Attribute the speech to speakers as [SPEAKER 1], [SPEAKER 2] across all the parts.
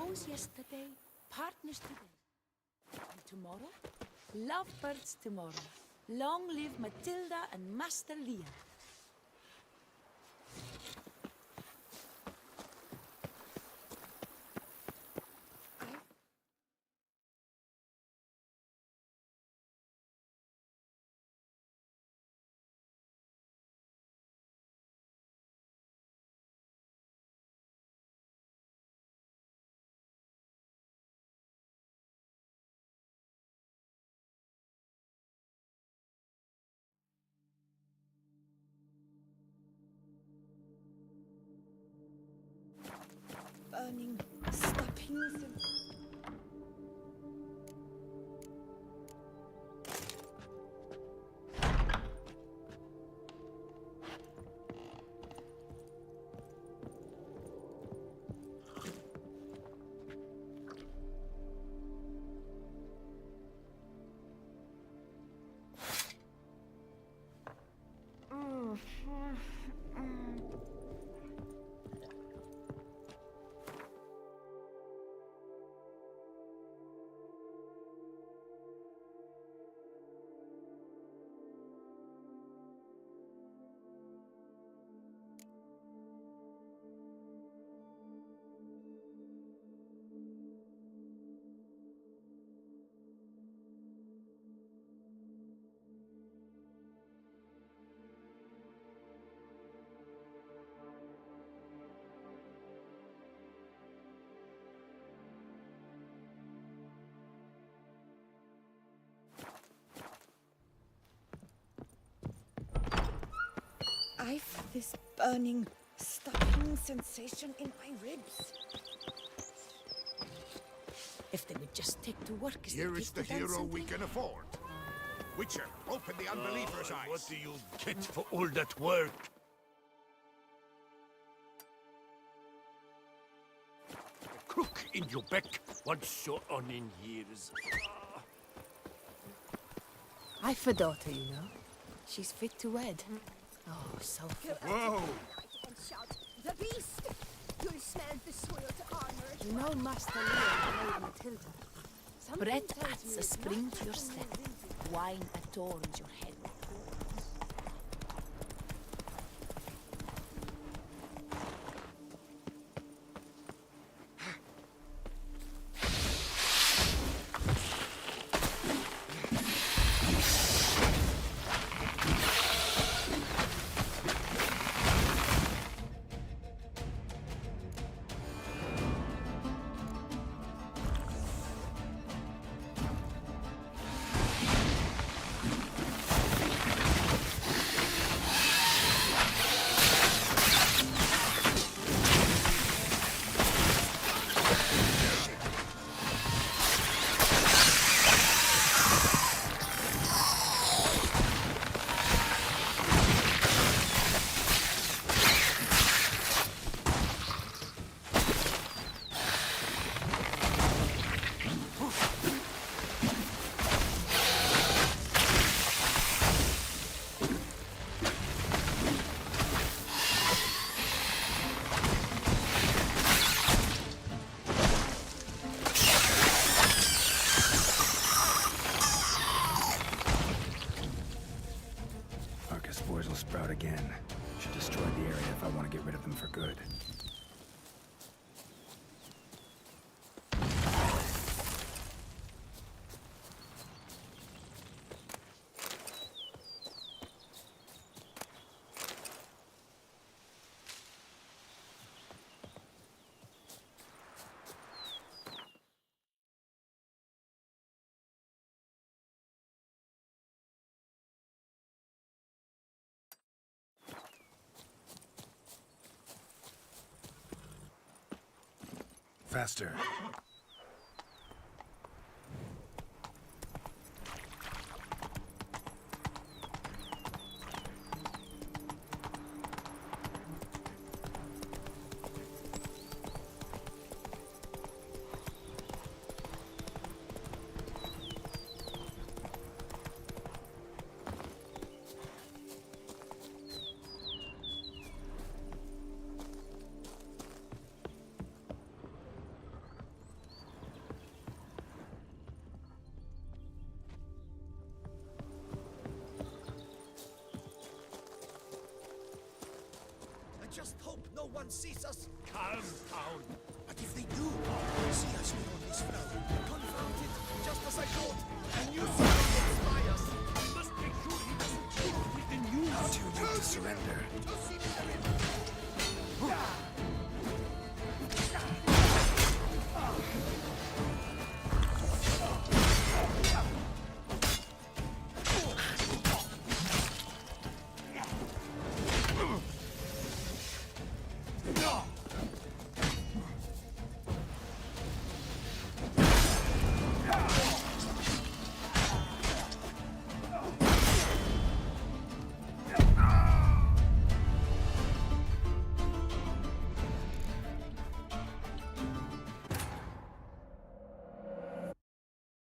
[SPEAKER 1] Foes yesterday, partners today. And tomorrow? Lovebirds tomorrow. Long live Matilda and Master Leon.
[SPEAKER 2] Burning, stopping. I've this burning, stopping sensation in my ribs.
[SPEAKER 1] If they would just take to work as
[SPEAKER 3] Here
[SPEAKER 1] they
[SPEAKER 3] is
[SPEAKER 1] take
[SPEAKER 3] the
[SPEAKER 1] to
[SPEAKER 3] hero
[SPEAKER 1] dancing
[SPEAKER 3] we
[SPEAKER 1] thing.
[SPEAKER 3] can afford. Witcher, open the unbeliever's eyes.
[SPEAKER 4] What do you get for all that work? A crook in your back once you're on in years.
[SPEAKER 1] I've a daughter, you know. She's fit to wed. Oh, so fit.
[SPEAKER 3] Whoa!
[SPEAKER 2] And shout, "The beast! You'll smell the soiled armor."
[SPEAKER 1] You know Master Leon married Matilda. Bread adds a spring to your step. Wine adorns your head.
[SPEAKER 5] Spores will sprout again. Should destroy the area if I want to get rid of them for good. Faster.
[SPEAKER 3] no one sees us.
[SPEAKER 4] Calm down.
[SPEAKER 3] But if they do see us with all this flour, confound it, just as I thought. I knew something would spy us.
[SPEAKER 4] We must make sure he doesn't think we can use.
[SPEAKER 5] Too late to surrender.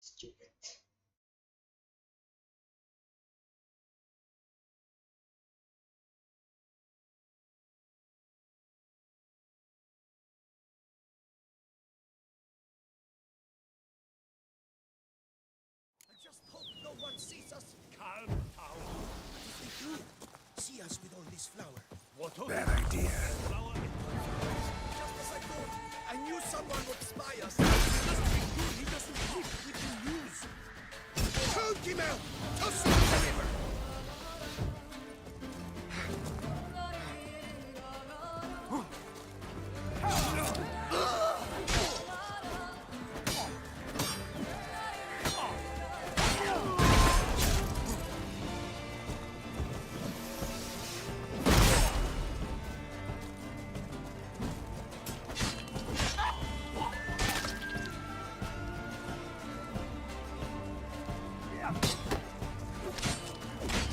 [SPEAKER 6] Stupid.
[SPEAKER 3] I just hope no one sees us.
[SPEAKER 4] Calm down.
[SPEAKER 3] But if they do see us with all this flour,
[SPEAKER 4] What of
[SPEAKER 5] Bad
[SPEAKER 4] it?
[SPEAKER 5] idea.
[SPEAKER 4] Flower and
[SPEAKER 3] just as I thought. I knew someone would spy us.
[SPEAKER 4] we must make sure he doesn't think we can use.
[SPEAKER 3] Choke him out! Toss him in the river!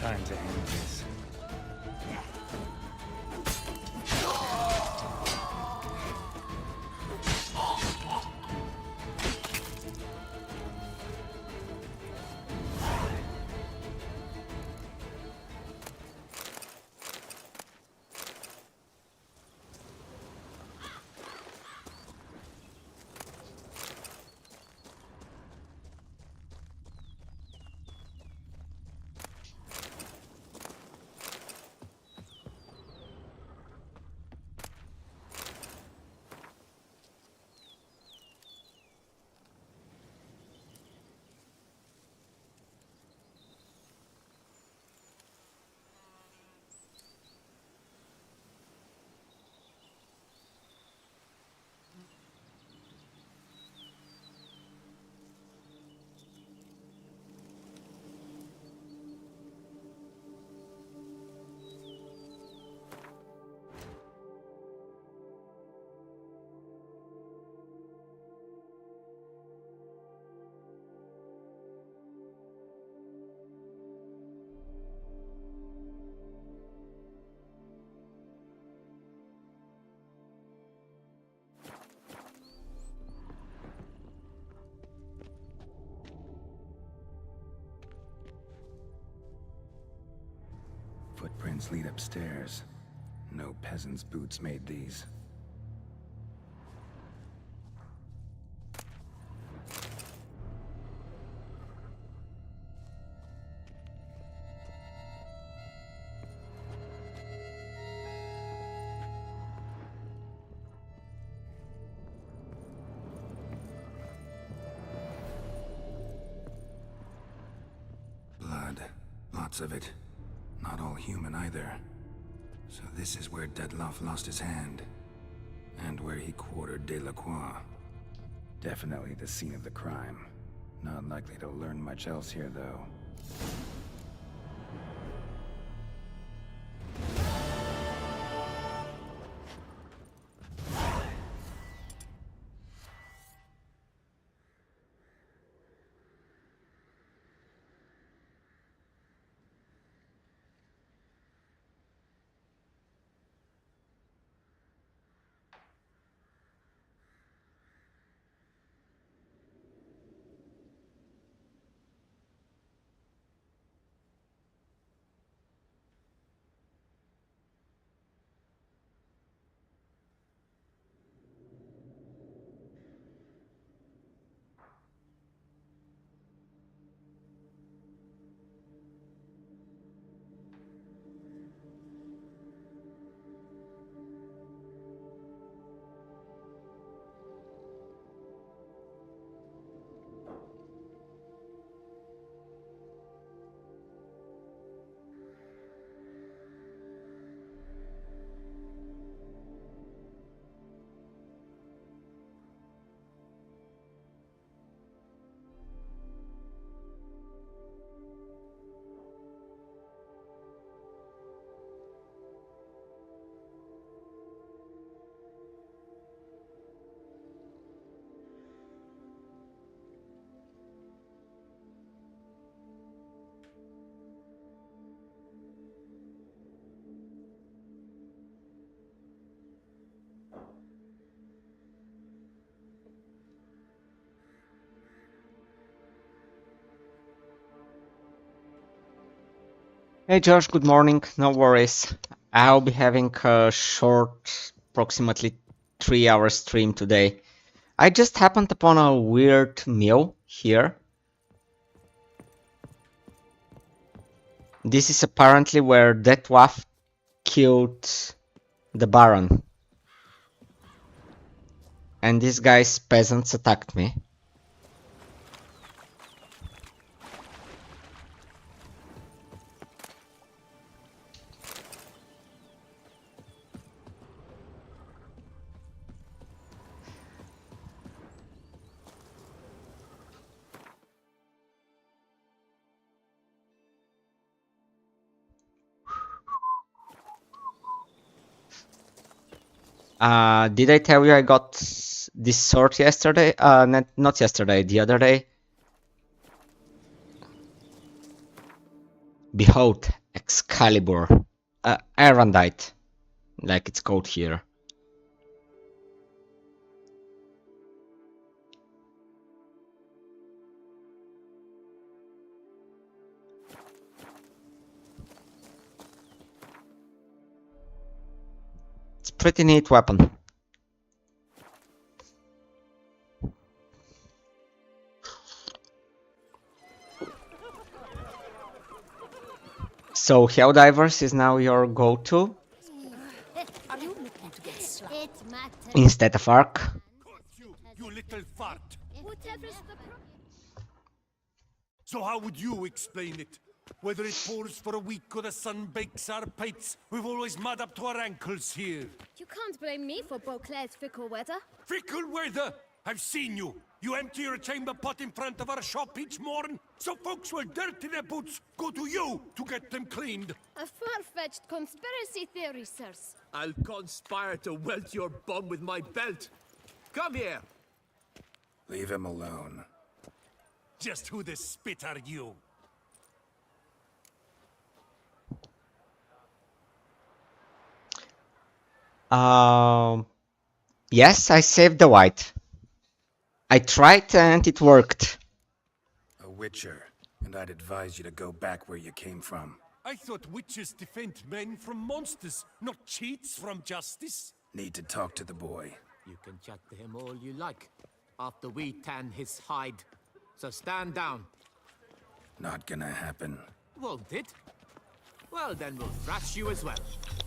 [SPEAKER 5] Time to end this. Footprints lead upstairs. No peasant's boots made these. Blood. Lots of it. Not all human either. So this is where Deadloff lost his hand. And where he quartered Delacroix. Definitely the scene of the crime. Not likely to learn much else here, though.
[SPEAKER 6] Hey Josh, good morning. No worries. I'll be having a short, approximately 3 hour stream today. I just happened upon a weird mill here. This is apparently where that Waff killed the Baron. And these guys, peasants, attacked me. Did I tell you I got this sword yesterday? Not yesterday, the other day. Behold, Excalibur. Arendite, like it's called here. It's a pretty neat weapon. So Helldivers is now your go-to
[SPEAKER 1] Are you looking to get slapped?
[SPEAKER 6] instead of Ark?
[SPEAKER 4] You little fart.
[SPEAKER 7] Whatever's the
[SPEAKER 4] So how would you explain it? Whether it pours for a week or the sun bakes our pipes, we've always mud up to our ankles here.
[SPEAKER 7] You can't blame me for Beauclair's fickle weather.
[SPEAKER 4] Fickle weather! I've seen you. You empty your chamber pot in front of our shop each morn, so folks will dirty their boots, go to you to get them cleaned.
[SPEAKER 7] A far-fetched conspiracy theory, sirs.
[SPEAKER 3] I'll conspire to welt your bum with my belt. Come here.
[SPEAKER 5] Leave him alone.
[SPEAKER 4] Just who the spit are you?
[SPEAKER 6] Yes, I saved the white. I tried and it worked.
[SPEAKER 5] A witcher, and I'd advise you to go back where you came from.
[SPEAKER 4] I thought witches defend men from monsters, not cheats from justice.
[SPEAKER 5] Need to talk to the boy.
[SPEAKER 8] You can chat to him all you like, after we tan his hide. So stand down.
[SPEAKER 5] Not gonna happen.
[SPEAKER 8] Won't it? Well, then we'll thrash you as well,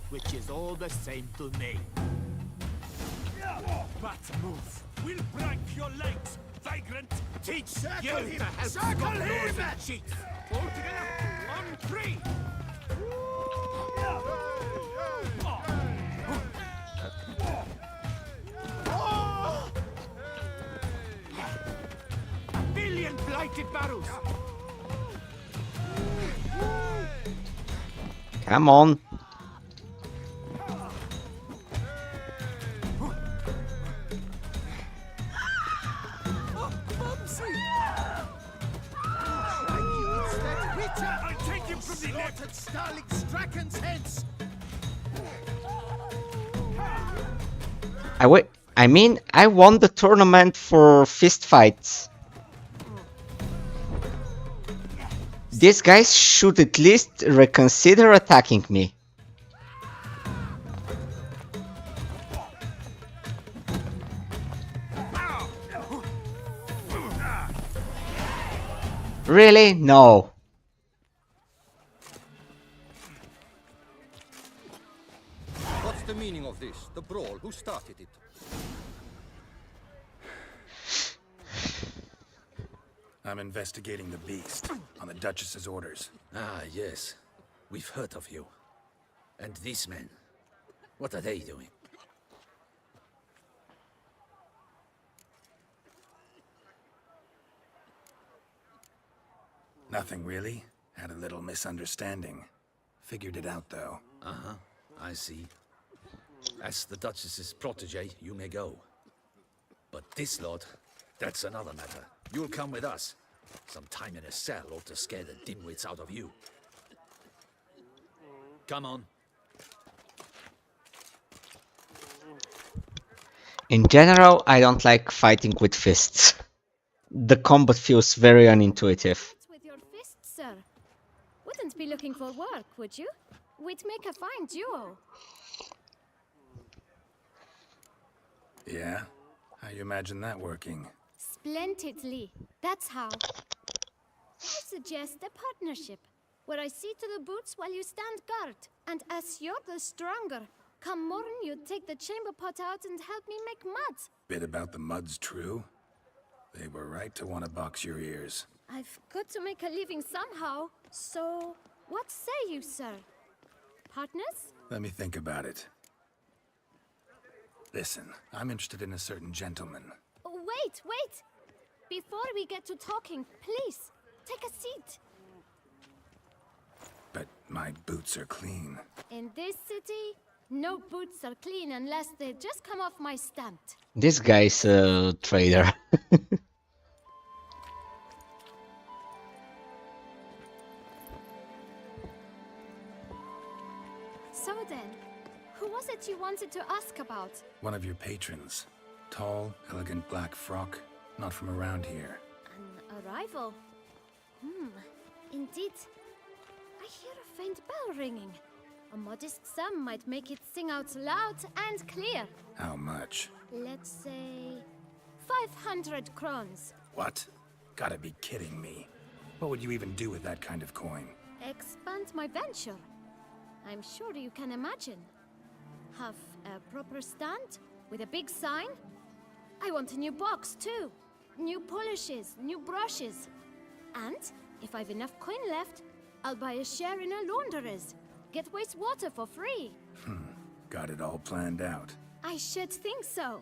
[SPEAKER 8] which is all the same to me.
[SPEAKER 4] Bad move. We'll break your legs, vagrant.
[SPEAKER 8] Teach
[SPEAKER 3] Circle
[SPEAKER 8] you
[SPEAKER 3] him!
[SPEAKER 8] to help
[SPEAKER 3] Circle
[SPEAKER 8] stop
[SPEAKER 3] him!
[SPEAKER 8] losing cheats. All together, on three. A billion blighted barrels.
[SPEAKER 6] Come on.
[SPEAKER 4] I'll take him from the left.
[SPEAKER 3] Starling Strachan's heads.
[SPEAKER 6] I won the tournament for fist fights. These guys should at least reconsider attacking me. Really? No.
[SPEAKER 9] What's the meaning of this? The brawl? Who started it?
[SPEAKER 5] I'm investigating the beast, on the Duchess's orders.
[SPEAKER 9] Ah, yes. We've heard of you. And these men, what are they doing?
[SPEAKER 5] Nothing really. Had a little misunderstanding. Figured it out, though.
[SPEAKER 9] Uh-huh, I see. As the Duchess's protege, you may go. But this lot, that's another matter. You'll come with us. Some time in a cell ought to scare the dimwits out of you. Come on.
[SPEAKER 6] In general, I don't like fighting with fists. The combat feels very unintuitive.
[SPEAKER 7] With your fists, sir. Wouldn't be looking for work, would you? We'd make a fine duo.
[SPEAKER 5] Yeah? How you imagine that working?
[SPEAKER 7] Splendidly. That's how. I suggest a partnership, where I see to the boots while you stand guard. And as you're the stronger, come morn you take the chamber pot out and help me make mud.
[SPEAKER 5] Bit about the mud's true? They were right to want to box your ears.
[SPEAKER 7] I've got to make a living somehow, so what say you, sir? Partners?
[SPEAKER 5] Let me think about it. Listen, I'm interested in a certain gentleman.
[SPEAKER 7] Oh, wait! Before we get to talking, please, take a seat.
[SPEAKER 5] But my boots are clean.
[SPEAKER 7] In this city, no boots are clean unless they just come off my stamp.
[SPEAKER 6] This guy's a trader.
[SPEAKER 7] So then, who was it you wanted to ask about?
[SPEAKER 5] One of your patrons. Tall, elegant black frock. Not from around here.
[SPEAKER 7] An arrival? Indeed. I hear a faint bell ringing. A modest sum might make it sing out loud and clear.
[SPEAKER 5] How much?
[SPEAKER 7] Let's say 500 crowns.
[SPEAKER 5] What? Gotta be kidding me. What would you even do with that kind of coin?
[SPEAKER 7] Expand my venture. I'm sure you can imagine. Have a proper stand with a big sign. I want a new box too. New polishes, new brushes. And if I've enough coin left, I'll buy a share in a launderer's. Get wastewater for free.
[SPEAKER 5] Got it all planned out.
[SPEAKER 7] I should think so.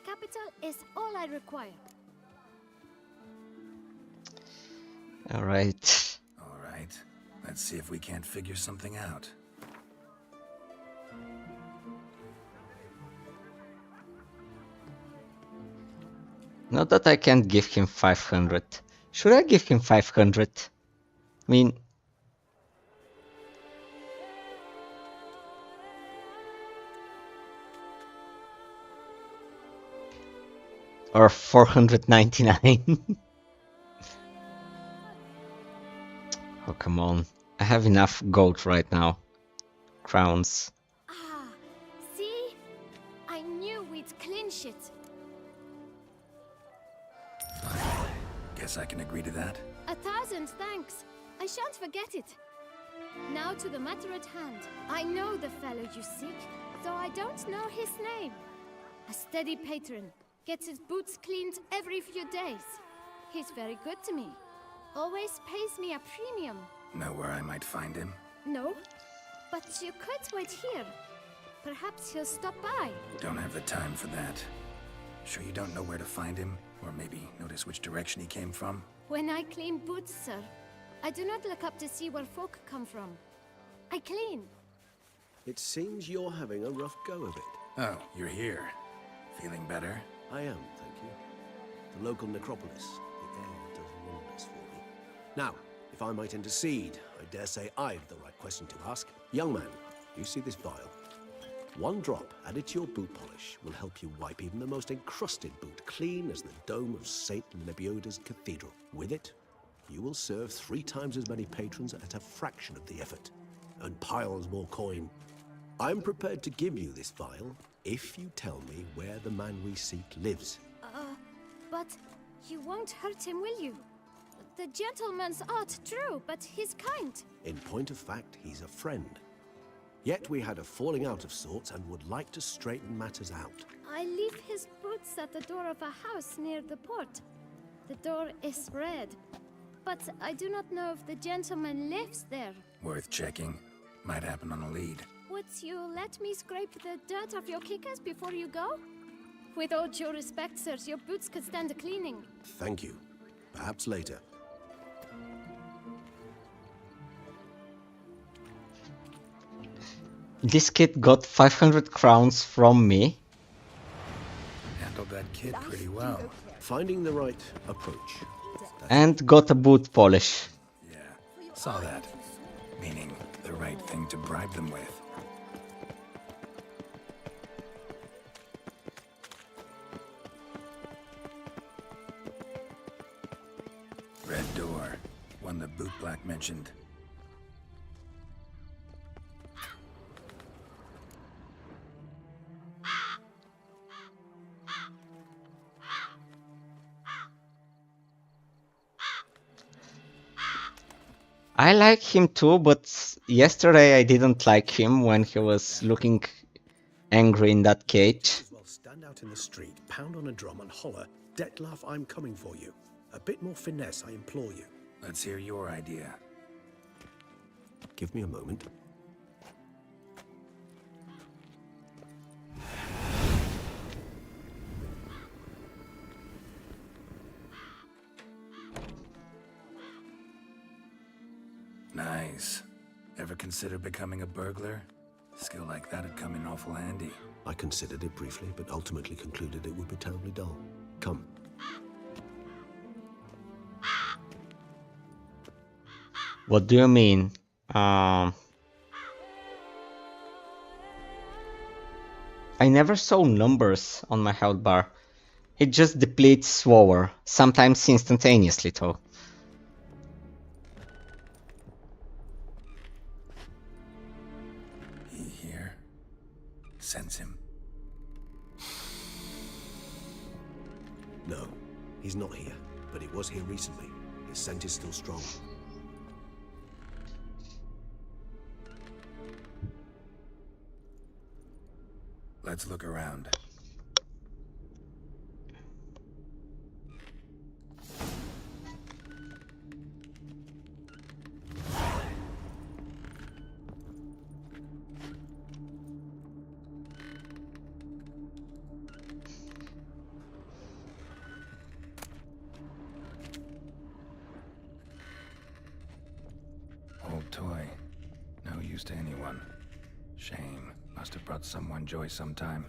[SPEAKER 7] Capital is all I require.
[SPEAKER 6] Alright.
[SPEAKER 5] Alright. Let's see if we can't figure something out.
[SPEAKER 6] Not that I can't give him 500. Should I give him 500? I mean... Or 499? Oh, come on. I have enough gold right now. Crowns.
[SPEAKER 7] Ah, see? I knew we'd clinch it.
[SPEAKER 5] Guess I can agree to that.
[SPEAKER 7] 1,000 thanks. I shan't forget it. Now to the matter at hand. I know the fellow you seek, though I don't know his name. A steady patron. Gets his boots cleaned every few days. He's very good to me. Always pays me a premium.
[SPEAKER 5] Know where I might find him?
[SPEAKER 7] No, but you could wait here. Perhaps he'll stop by.
[SPEAKER 5] Don't have the time for that. Sure you don't know where to find him? Or maybe notice which direction he came from?
[SPEAKER 7] When I clean boots, sir, I do not look up to see where folk come from. I clean.
[SPEAKER 3] It seems you're having a rough go of it.
[SPEAKER 5] Oh, you're here. Feeling better?
[SPEAKER 3] I am, thank you. The local necropolis. The air does wonders for me. Now, if I might intercede, I dare say I've the right question to ask. Young man, you see this vial? One drop added to your boot polish will help you wipe even the most encrusted boot clean as the dome of St. Lebioda's cathedral. With it, you will serve 3 times as many patrons at a fraction of the effort, and piles more coin. I'm prepared to give you this vial if you tell me where the man we seek lives.
[SPEAKER 7] But you won't hurt him, will you? The gentleman's art, true, but he's kind.
[SPEAKER 3] In point of fact, he's a friend. Yet we had a falling out of sorts and would like to straighten matters out.
[SPEAKER 7] I leave his boots at the door of a house near the port. The door is red, but I do not know if the gentleman lives there.
[SPEAKER 5] Worth checking. Might happen on a lead.
[SPEAKER 7] Would you let me scrape the dirt off your kickers before you go? With all due respect, sirs, your boots could stand a cleaning.
[SPEAKER 3] Thank you. Perhaps later.
[SPEAKER 6] This kid got 500 crowns from me.
[SPEAKER 5] Handled that kid pretty well.
[SPEAKER 3] Finding the right approach.
[SPEAKER 6] And got a boot polish.
[SPEAKER 5] Yeah, saw that. Meaning the right thing to bribe them with. Red door. One the bootblack mentioned.
[SPEAKER 6] I like him too, but yesterday I didn't like him when he was looking angry in that cage.
[SPEAKER 3] As well stand out in the street, pound on a drum and holler, Detlaf, I'm coming for you. A bit more finesse, I implore you.
[SPEAKER 5] Let's hear your idea.
[SPEAKER 3] Give me a moment.
[SPEAKER 5] Nice. Ever consider becoming a burglar? Skill like that'd come in awful handy.
[SPEAKER 3] I considered it briefly, but ultimately concluded it would be terribly dull. Come.
[SPEAKER 6] What do you mean? I never saw numbers on my health bar. It just depletes slower, sometimes instantaneously though.
[SPEAKER 5] He here? Sense him.
[SPEAKER 3] No, he's not here, but he was here recently. His scent is still strong.
[SPEAKER 5] Let's look around. Old toy. No use to anyone. Shame. Must have brought someone joy sometime.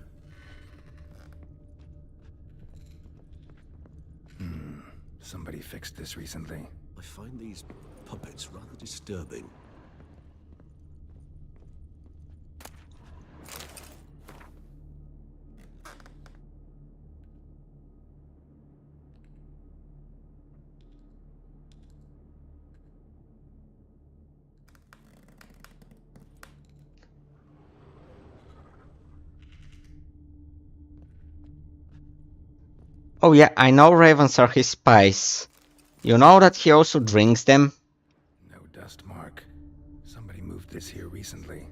[SPEAKER 5] Somebody fixed this recently.
[SPEAKER 3] I find these puppets rather disturbing.
[SPEAKER 6] Oh yeah, I know ravens are his spies. You know that he also drinks them?
[SPEAKER 5] No dust mark. Somebody moved this here recently.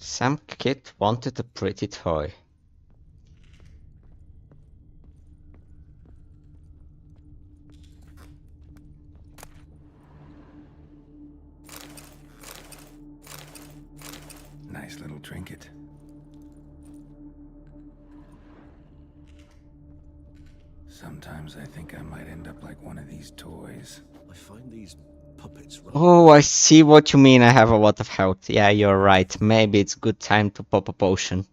[SPEAKER 6] Some kid wanted a pretty toy.
[SPEAKER 5] Nice little trinket. Sometimes I think I might end up like one of these toys.
[SPEAKER 3] I find these puppets rather...
[SPEAKER 6] Oh, I see what you mean. I have a lot of health. Yeah, you're right. Maybe it's good time to pop a potion.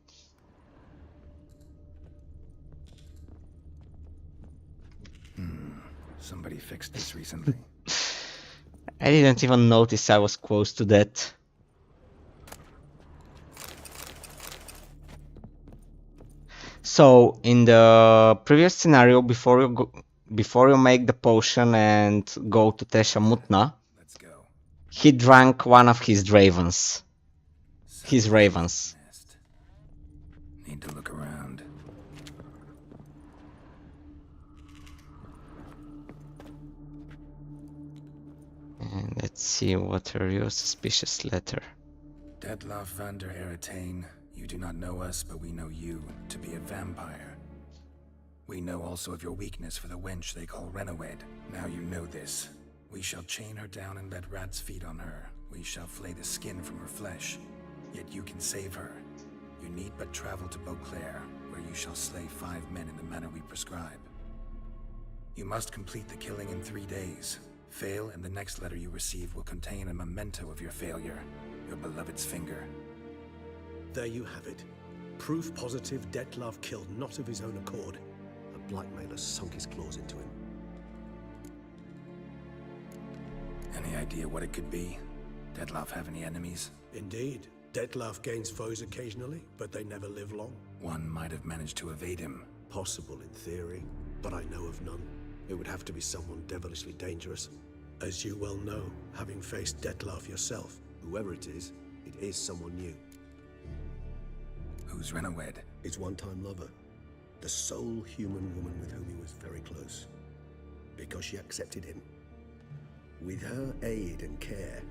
[SPEAKER 5] Somebody fixed this recently.
[SPEAKER 6] I didn't even notice I was close to that. So, in the previous scenario, before you make the potion and go to Tesha Mutna,
[SPEAKER 5] Let's go.
[SPEAKER 6] he drank one of his ravens. His ravens.
[SPEAKER 5] Nest. Need to look around.
[SPEAKER 6] And let's see, what are you? Suspicious letter.
[SPEAKER 5] Detlaf van der Heretain, you do not know us, but we know you to be a vampire. We know also of your weakness for the wench they call Renowed. Now you know this. We shall chain her down and let rats feed on her. We shall flay the skin from her flesh. Yet you can save her. You need but travel to Beauclair, where you shall slay 5 men in the manner we prescribe. You must complete the killing in 3 days. Fail, and the next letter you receive will contain a memento of your failure. Your beloved's finger.
[SPEAKER 3] There you have it. Proof positive Detlaf killed not of his own accord. A blackmailer sunk his claws into him.
[SPEAKER 5] Any idea what it could be? Dettlaff have any enemies?
[SPEAKER 3] Indeed. Dettlaff gains foes occasionally, but they never live long.
[SPEAKER 5] One might have managed to evade him.
[SPEAKER 3] Possible in theory, but I know of none. It would have to be someone devilishly dangerous. As you well know, having faced Dettlaff yourself, whoever it is someone new.
[SPEAKER 5] Who's Renawed?
[SPEAKER 3] His one-time lover. The sole human woman with whom he was very close. Because she accepted him. With her aid and care,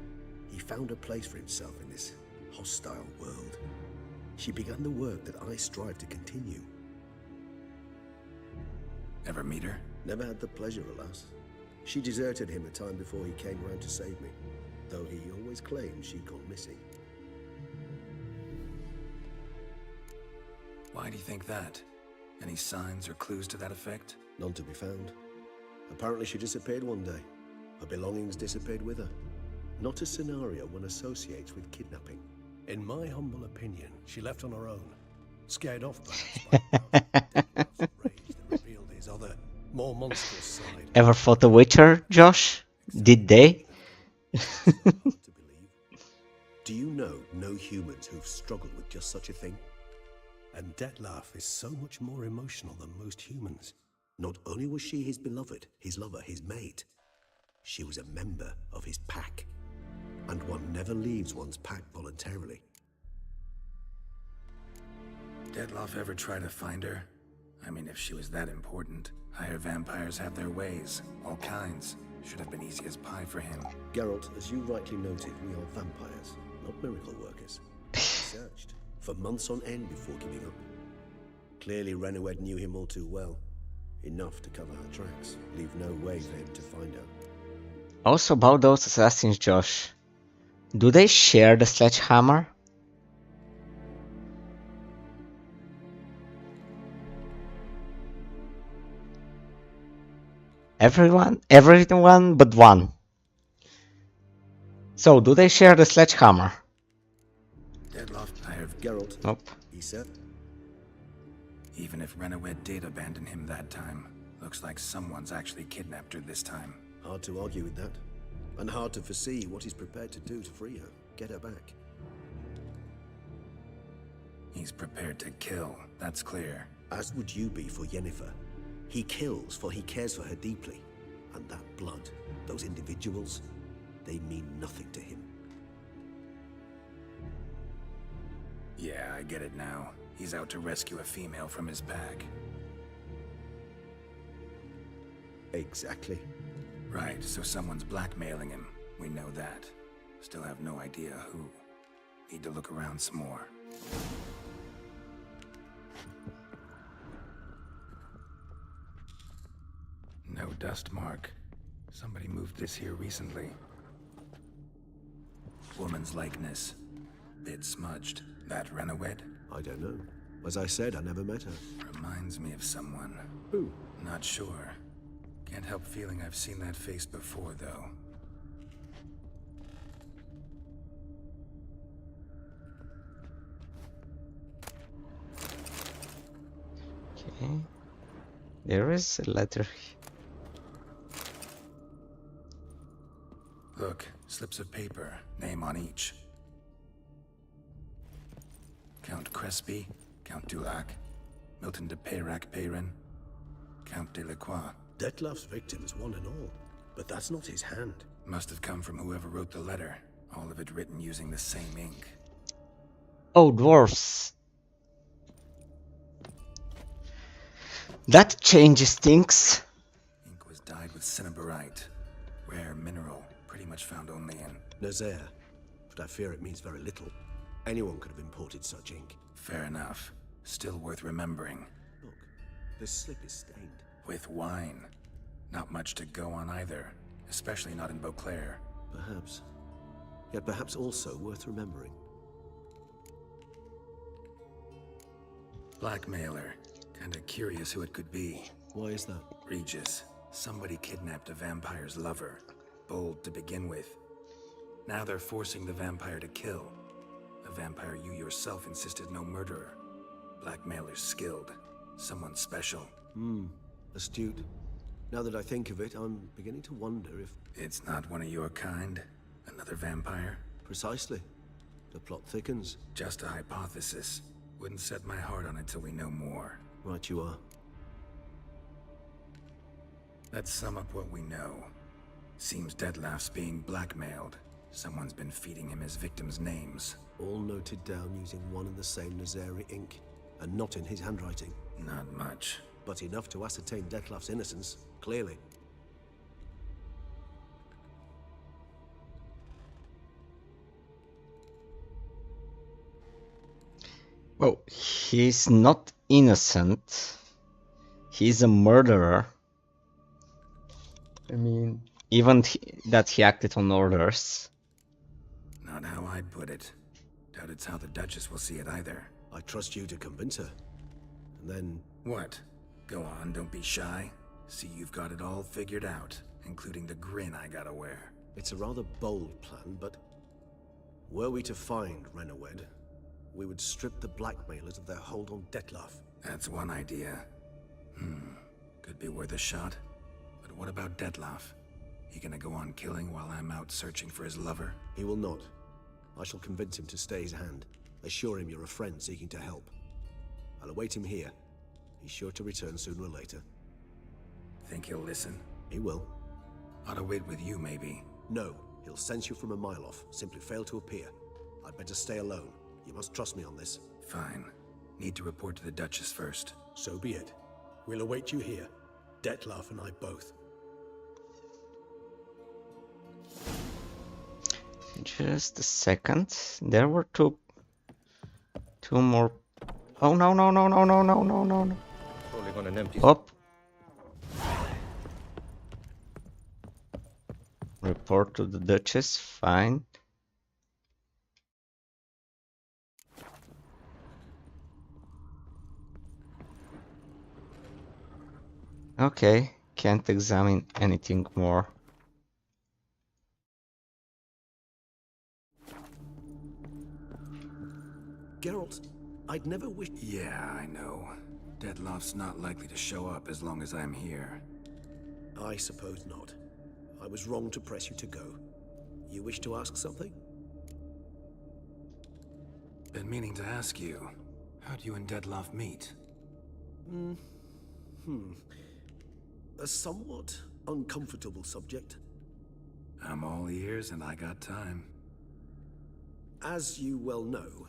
[SPEAKER 3] he found a place for himself in this hostile world. She began the work that I strive to continue.
[SPEAKER 5] Ever meet her?
[SPEAKER 3] Never had the pleasure, alas. She deserted him a time before he came round to save me, though he always claimed she'd gone missing.
[SPEAKER 5] Why do you think that? Any signs or clues to that effect?
[SPEAKER 3] None to be found. Apparently she disappeared one day. Her belongings disappeared with her. Not a scenario one associates with kidnapping. In my humble opinion, she left on her own. Scared off perhaps by Dettlaff's rage that revealed his other, more monstrous side.
[SPEAKER 6] Ever fought a Witcher, Josh? Did they?
[SPEAKER 3] To believe. Do you know no humans who've struggled with just such a thing? And Dettlaff is so much more emotional than most humans. Not only was she his beloved, his lover, his mate, she was a member of his pack. And one never leaves one's pack voluntarily.
[SPEAKER 5] Dettlaff ever try to find her? I mean, if she was that important. Higher vampires have their ways, all kinds. Should have been easy as pie for him.
[SPEAKER 3] Geralt, as you rightly noted, we are vampires, not miracle workers. He searched for months on end before giving up. Clearly Renawed knew him all too well. Enough to cover her tracks, leave no way for him to find out.
[SPEAKER 6] Also about those assassins, Josh. Do they share the sledgehammer? Everyone but one. So, do they share the sledgehammer?
[SPEAKER 5] Dettlaff, I have
[SPEAKER 3] Geralt,
[SPEAKER 6] Nope.
[SPEAKER 3] he said.
[SPEAKER 5] Even if Renawed did abandon him that time, looks like someone's actually kidnapped her this time.
[SPEAKER 3] Hard to argue with that. And hard to foresee what he's prepared to do to free her, get her back.
[SPEAKER 5] He's prepared to kill, that's clear.
[SPEAKER 3] As would you be for Yennefer. He kills for he cares for her deeply. And that blood, those individuals, they mean nothing to him.
[SPEAKER 5] Yeah, I get it now. He's out to rescue a female from his pack.
[SPEAKER 3] Exactly.
[SPEAKER 5] Right, so someone's blackmailing him. We know that. Still have no idea who. Need to look around some more. No dust mark. Somebody moved this here recently. Woman's likeness. Bit smudged. That Renawed?
[SPEAKER 3] I don't know. As I said, I never met her.
[SPEAKER 5] Reminds me of someone.
[SPEAKER 3] Who?
[SPEAKER 5] Not sure. Can't help feeling I've seen that face before, though.
[SPEAKER 6] Okay. There is a letter.
[SPEAKER 5] Look, slips of paper, name on each. Count Crespi, Count Dulac, Milton de Peyrac-Peyrin, Count de la Croix.
[SPEAKER 3] Dettlaff's victims, one and all. But that's not his hand.
[SPEAKER 5] Must have come from whoever wrote the letter. All of it written using the same ink.
[SPEAKER 6] Oh, dwarfs. That changes things.
[SPEAKER 5] Ink was dyed with cinnabarite. Rare mineral, pretty much found only in...
[SPEAKER 3] Nazaire. But I fear it means very little. Anyone could have imported such ink.
[SPEAKER 5] Fair enough. Still worth remembering.
[SPEAKER 3] Look, this slip is stained.
[SPEAKER 5] With wine. Not much to go on either. Especially not in Beauclair.
[SPEAKER 3] Perhaps. Yet perhaps also worth remembering.
[SPEAKER 5] Blackmailer. Kinda curious who it could be.
[SPEAKER 3] Why is that?
[SPEAKER 5] Regis. Somebody kidnapped a vampire's lover. Bold to begin with. Now they're forcing the vampire to kill. A vampire you yourself insisted no murderer. Blackmailer's skilled. Someone special.
[SPEAKER 3] Astute. Now that I think of it, I'm beginning to wonder if...
[SPEAKER 5] It's not one of your kind? Another vampire?
[SPEAKER 3] Precisely. The plot thickens.
[SPEAKER 5] Just a hypothesis. Wouldn't set my heart on it till we know more.
[SPEAKER 3] Right you are.
[SPEAKER 5] Let's sum up what we know. Seems Deadlaff's being blackmailed. Someone's been feeding him his victims' names.
[SPEAKER 3] All noted down using one and the same Nazari ink, and not in his handwriting.
[SPEAKER 5] Not much.
[SPEAKER 3] But enough to ascertain Dettlaff's innocence, clearly.
[SPEAKER 6] Well, he's not innocent. He's a murderer. I mean, even that he acted on orders.
[SPEAKER 5] Not how I'd put it. Doubt it's how the Duchess will see it either.
[SPEAKER 3] I trust you to convince her. And then...
[SPEAKER 5] What? Go on, don't be shy. See, you've got it all figured out, including the grin I gotta wear.
[SPEAKER 3] It's a rather bold plan, but... Were we to find Renawed, we would strip the blackmailers of their hold on Dettlaff.
[SPEAKER 5] That's one idea. Could be worth a shot. But what about Dettlaff? He gonna go on killing while I'm out searching for his lover?
[SPEAKER 3] He will not. I shall convince him to stay his hand. Assure him you're a friend seeking to help. I'll await him here. He's sure to return sooner or later.
[SPEAKER 5] Think he'll listen?
[SPEAKER 3] He will.
[SPEAKER 5] Ought to wait with you, maybe.
[SPEAKER 3] No, he'll sense you from a mile off. Simply fail to appear. I'd better stay alone. You must trust me on this.
[SPEAKER 5] Fine. Need to report to the Duchess first.
[SPEAKER 3] So be it. We'll await you here. Dettlaff and I both.
[SPEAKER 6] Just a second. There were two more. Oh no no no no no no no no no.
[SPEAKER 9] Probably got an empty.
[SPEAKER 6] Up. Report to the Duchess. Fine. Okay, can't examine anything more.
[SPEAKER 3] Geralt, I'd never wished...
[SPEAKER 5] Yeah, I know. Dettlaff's not likely to show up as long as I'm here.
[SPEAKER 3] I suppose not. I was wrong to press you to go. You wish to ask something?
[SPEAKER 5] Been meaning to ask you. How'd you and Dettlaff meet?
[SPEAKER 3] A somewhat uncomfortable subject.
[SPEAKER 5] I'm all ears and I got time.
[SPEAKER 3] As you well know,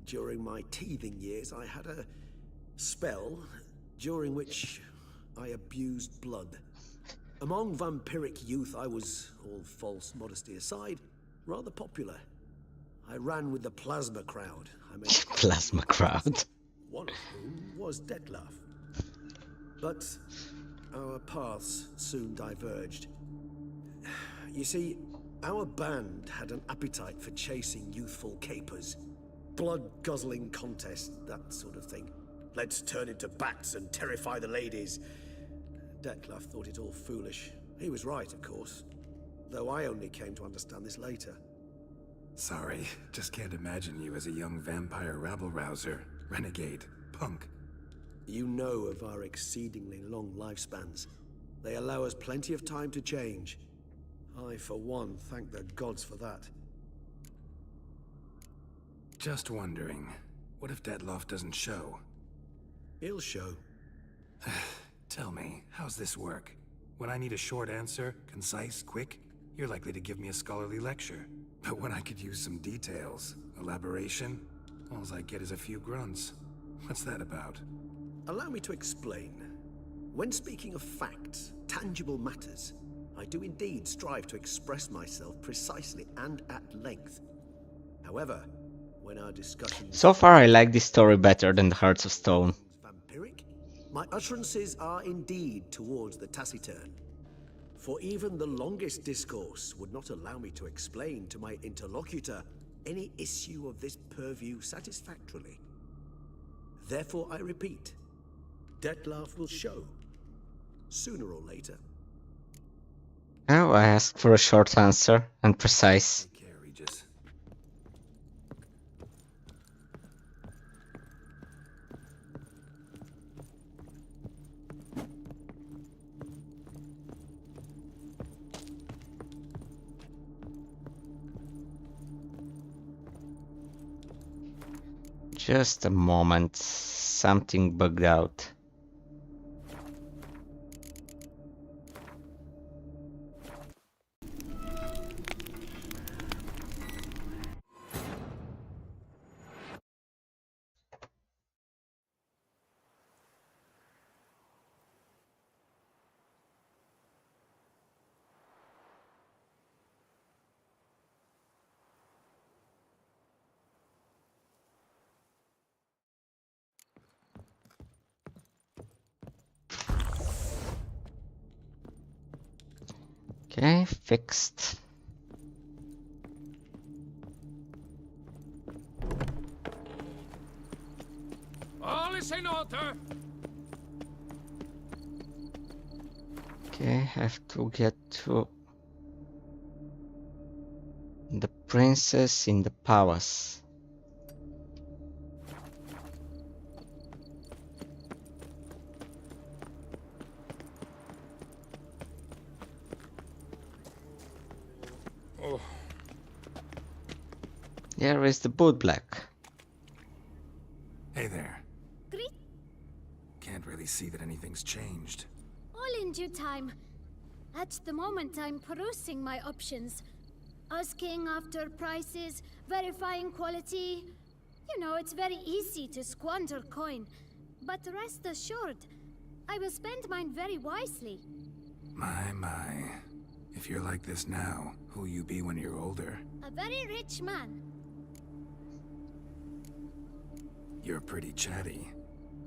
[SPEAKER 3] during my teething years I had a spell during which I abused blood. Among vampiric youth I was, all false modesty aside, rather popular. I ran with the plasma crowd. I made
[SPEAKER 6] Plasma crowd.
[SPEAKER 3] one of whom was Dettlaff. But our paths soon diverged. You see, our band had an appetite for chasing youthful capers. Blood-guzzling contests, that sort of thing. Let's turn into bats and terrify the ladies. Dettlaff thought it all foolish. He was right, of course. Though I only came to understand this later.
[SPEAKER 5] Sorry, just can't imagine you as a young vampire rabble-rouser, renegade, punk.
[SPEAKER 3] You know of our exceedingly long lifespans. They allow us plenty of time to change. I, for one, thank the gods for that.
[SPEAKER 5] Just wondering, what if Dettlaff doesn't show?
[SPEAKER 3] He'll show.
[SPEAKER 5] Tell me, how's this work? When I need a short answer, concise, quick, you're likely to give me a scholarly lecture. But when I could use some details, elaboration, all I get is a few grunts. What's that about?
[SPEAKER 3] Allow me to explain. When speaking of facts, tangible matters, I do indeed strive to express myself precisely and at length. However, when our discussions...
[SPEAKER 6] So far I like this story better than the Hearts of Stone.
[SPEAKER 3] Vampiric, my utterances are indeed towards the taciturn. For even the longest discourse would not allow me to explain to my interlocutor any issue of this purview satisfactorily. Therefore, I repeat, Dettlaff will show, sooner or later.
[SPEAKER 6] Oh, I asked for a short answer and precise.
[SPEAKER 5] Take care, Regis.
[SPEAKER 6] Just a moment. Something bugged out. Okay, fixed.
[SPEAKER 4] All is in order.
[SPEAKER 6] Okay, have to get to the princess in the palace.
[SPEAKER 4] Oh.
[SPEAKER 6] There is the boot black.
[SPEAKER 5] Hey there.
[SPEAKER 7] Greet.
[SPEAKER 5] Can't really see that anything's changed.
[SPEAKER 7] All in due time. At the moment, I'm perusing my options. Asking after prices, verifying quality. You know, it's very easy to squander coin. But rest assured, I will spend mine very wisely.
[SPEAKER 5] My. If you're like this now, who'll you be when you're older?
[SPEAKER 7] A very rich man.
[SPEAKER 5] You're pretty chatty.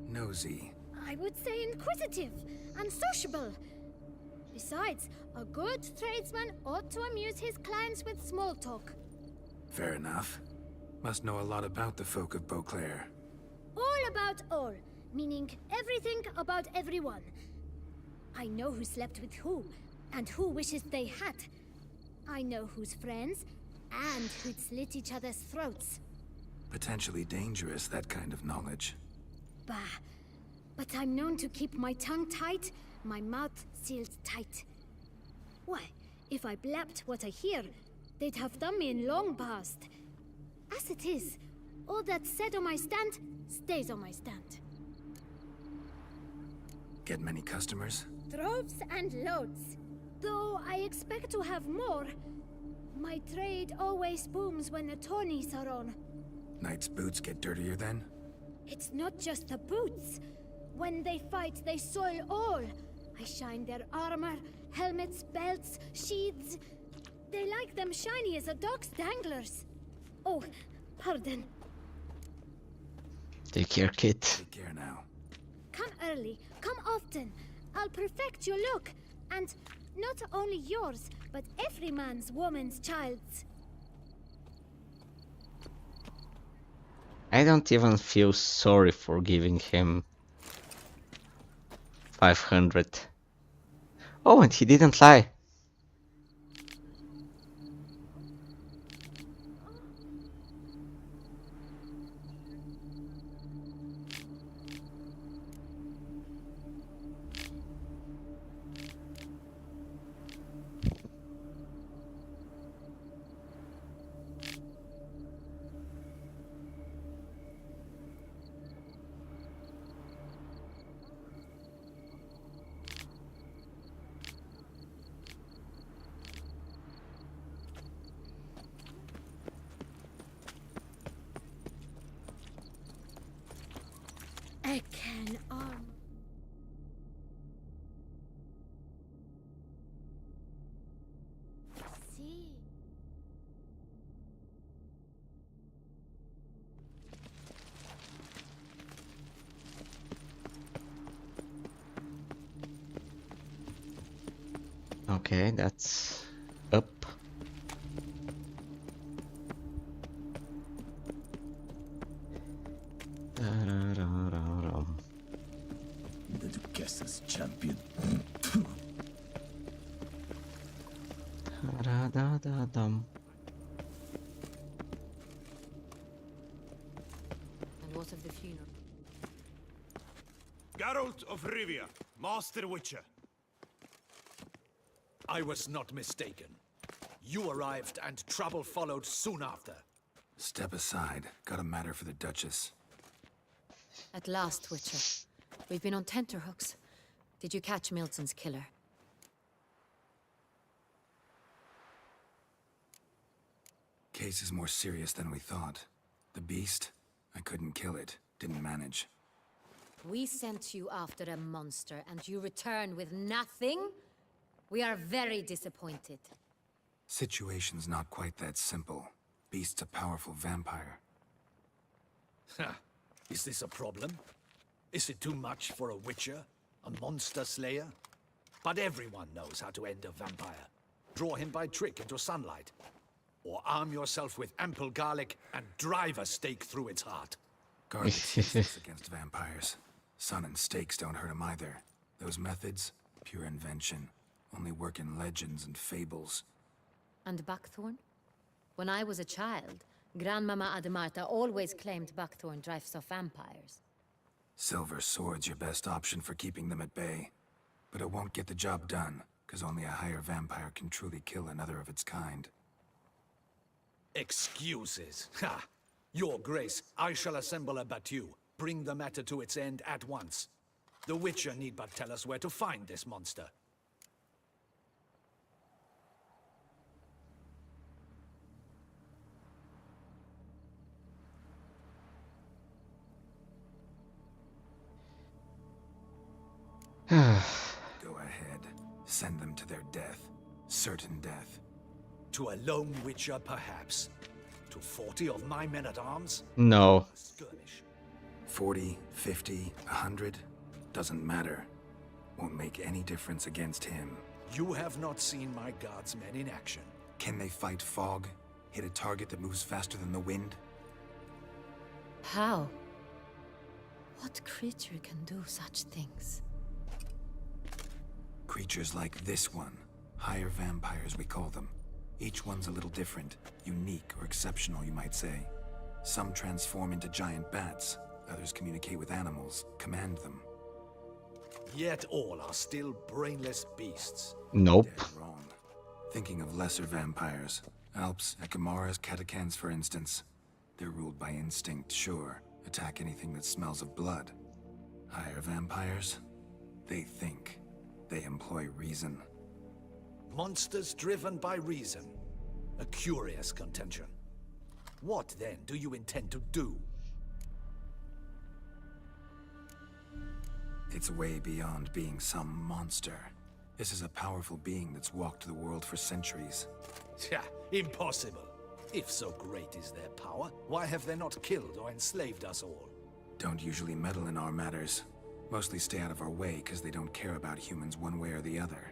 [SPEAKER 5] Nosy.
[SPEAKER 7] I would say inquisitive and sociable. Besides, a good tradesman ought to amuse his clients with small talk.
[SPEAKER 5] Fair enough. Must know a lot about the folk of Beauclair.
[SPEAKER 7] All about all, meaning everything about everyone. I know who slept with who, and who wishes they had. I know who's friends, and who'd slit each other's throats.
[SPEAKER 5] Potentially dangerous, that kind of knowledge.
[SPEAKER 7] Bah. But I'm known to keep my tongue tight, my mouth sealed tight. Why, if I blabbed what I hear, they'd have done me in long past. As it is, all that's said on my stand stays on my stand.
[SPEAKER 5] Get many customers?
[SPEAKER 7] Droves and loads. Though I expect to have more. My trade always booms when the tourneys are on.
[SPEAKER 5] Knights' boots get dirtier then?
[SPEAKER 7] It's not just the boots. When they fight, they soil all. I shine their armor, helmets, belts, sheaths. They like them shiny as a dog's danglers. Oh, pardon.
[SPEAKER 6] Take care, kid.
[SPEAKER 5] Take care now.
[SPEAKER 7] Come early, come often. I'll perfect your look. And not only yours, but every man's woman's child's.
[SPEAKER 6] I don't even feel sorry for giving him 500. Oh, and he didn't lie.
[SPEAKER 7] I can see.
[SPEAKER 6] Okay, that's up.
[SPEAKER 9] The Duchess's champion.
[SPEAKER 6] Da-da-da-da-dum.
[SPEAKER 1] And what of the funeral?
[SPEAKER 4] Geralt of Rivia, Master Witcher.
[SPEAKER 9] I was not mistaken. You arrived and trouble followed soon after.
[SPEAKER 5] Step aside. Got a matter for the Duchess.
[SPEAKER 10] At last, Witcher. We've been on tenterhooks. Did you catch Milton's killer?
[SPEAKER 5] Case is more serious than we thought. The beast, I couldn't kill it. Didn't manage.
[SPEAKER 10] We sent you after a monster, and you return with nothing? We are very disappointed.
[SPEAKER 5] Situation's not quite that simple. Beast's a powerful vampire.
[SPEAKER 9] Ha! Is this a problem? Is it too much for a witcher? A monster slayer? But everyone knows how to end a vampire. Draw him by trick into sunlight. Or arm yourself with ample garlic and drive a stake through its heart.
[SPEAKER 5] Garlic's useless against vampires. Sun and stakes don't hurt him either. Those methods, pure invention. Only work in legends and fables.
[SPEAKER 10] And buckthorn? When I was a child, Grandmama Ademarta always claimed buckthorn drives off vampires.
[SPEAKER 5] Silver sword's your best option for keeping them at bay. But it won't get the job done, because only a higher vampire can truly kill another of its kind.
[SPEAKER 9] Excuses. Ha! Your Grace, I shall assemble a battue. Bring the matter to its end at once. The Witcher need but tell us where to find this monster.
[SPEAKER 5] Go ahead. Send them to their death. Certain death.
[SPEAKER 9] To a lone Witcher, perhaps. To 40 of my men-at-arms?
[SPEAKER 6] No.
[SPEAKER 9] A skirmish.
[SPEAKER 5] 40, 50, 100? Doesn't matter. Won't make any difference against him.
[SPEAKER 9] You have not seen my guardsmen in action.
[SPEAKER 5] Can they fight fog? Hit a target that moves faster than the wind?
[SPEAKER 10] How? What creature can do such things?
[SPEAKER 5] Creatures like this one. Higher vampires, we call them. Each one's a little different. Unique or exceptional, you might say. Some transform into giant bats. Others communicate with animals, command them.
[SPEAKER 9] Yet all are still brainless beasts.
[SPEAKER 6] Nope.
[SPEAKER 5] Dead wrong. Thinking of lesser vampires. Alps, Ekamaras, Catacans, for instance. They're ruled by instinct, sure. Attack anything that smells of blood. Higher vampires? They think. They employ reason.
[SPEAKER 9] Monsters driven by reason. A curious contention. What, then, do you intend to do?
[SPEAKER 5] It's way beyond being some monster. This is a powerful being that's walked the world for centuries.
[SPEAKER 9] Tja, impossible. If so great is their power, why have they not killed or enslaved us all?
[SPEAKER 5] Don't usually meddle in our matters. Mostly stay out of our way because they don't care about humans one way or the other.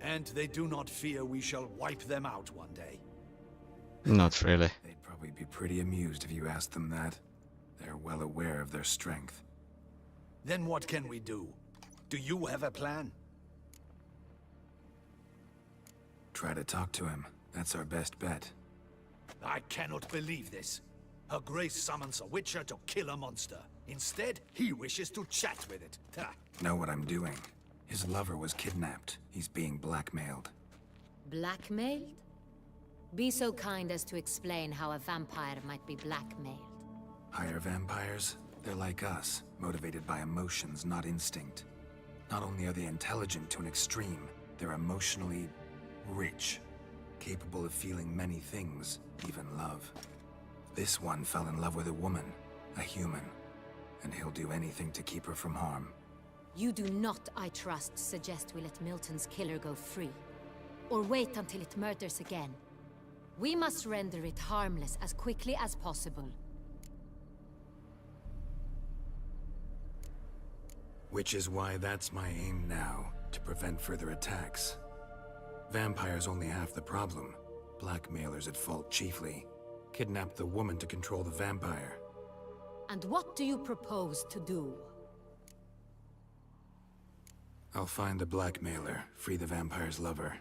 [SPEAKER 9] And they do not fear we shall wipe them out one day.
[SPEAKER 6] Not really.
[SPEAKER 5] They'd probably be pretty amused if you asked them that. They're well aware of their strength.
[SPEAKER 9] Then what can we do? Do you have a plan?
[SPEAKER 5] Try to talk to him. That's our best bet.
[SPEAKER 9] I cannot believe this. Her Grace summons a Witcher to kill a monster. Instead, he wishes to chat with it. Ha.
[SPEAKER 5] Know what I'm doing. His lover was kidnapped. He's being blackmailed.
[SPEAKER 10] Blackmailed? Be so kind as to explain how a vampire might be blackmailed.
[SPEAKER 5] Higher vampires? They're like us, motivated by emotions, not instinct. Not only are they intelligent to an extreme, they're emotionally rich. Capable of feeling many things, even love. This one fell in love with a woman, a human. And he'll do anything to keep her from harm.
[SPEAKER 10] You do not, I trust, suggest we let Milton's killer go free. Or wait until it murders again. We must render it harmless as quickly as possible.
[SPEAKER 5] Which is why that's my aim now, to prevent further attacks. Vampires only half the problem. Blackmailers at fault chiefly. Kidnap the woman to control the vampire.
[SPEAKER 10] And what do you propose to do?
[SPEAKER 5] I'll find the blackmailer, free the vampire's lover.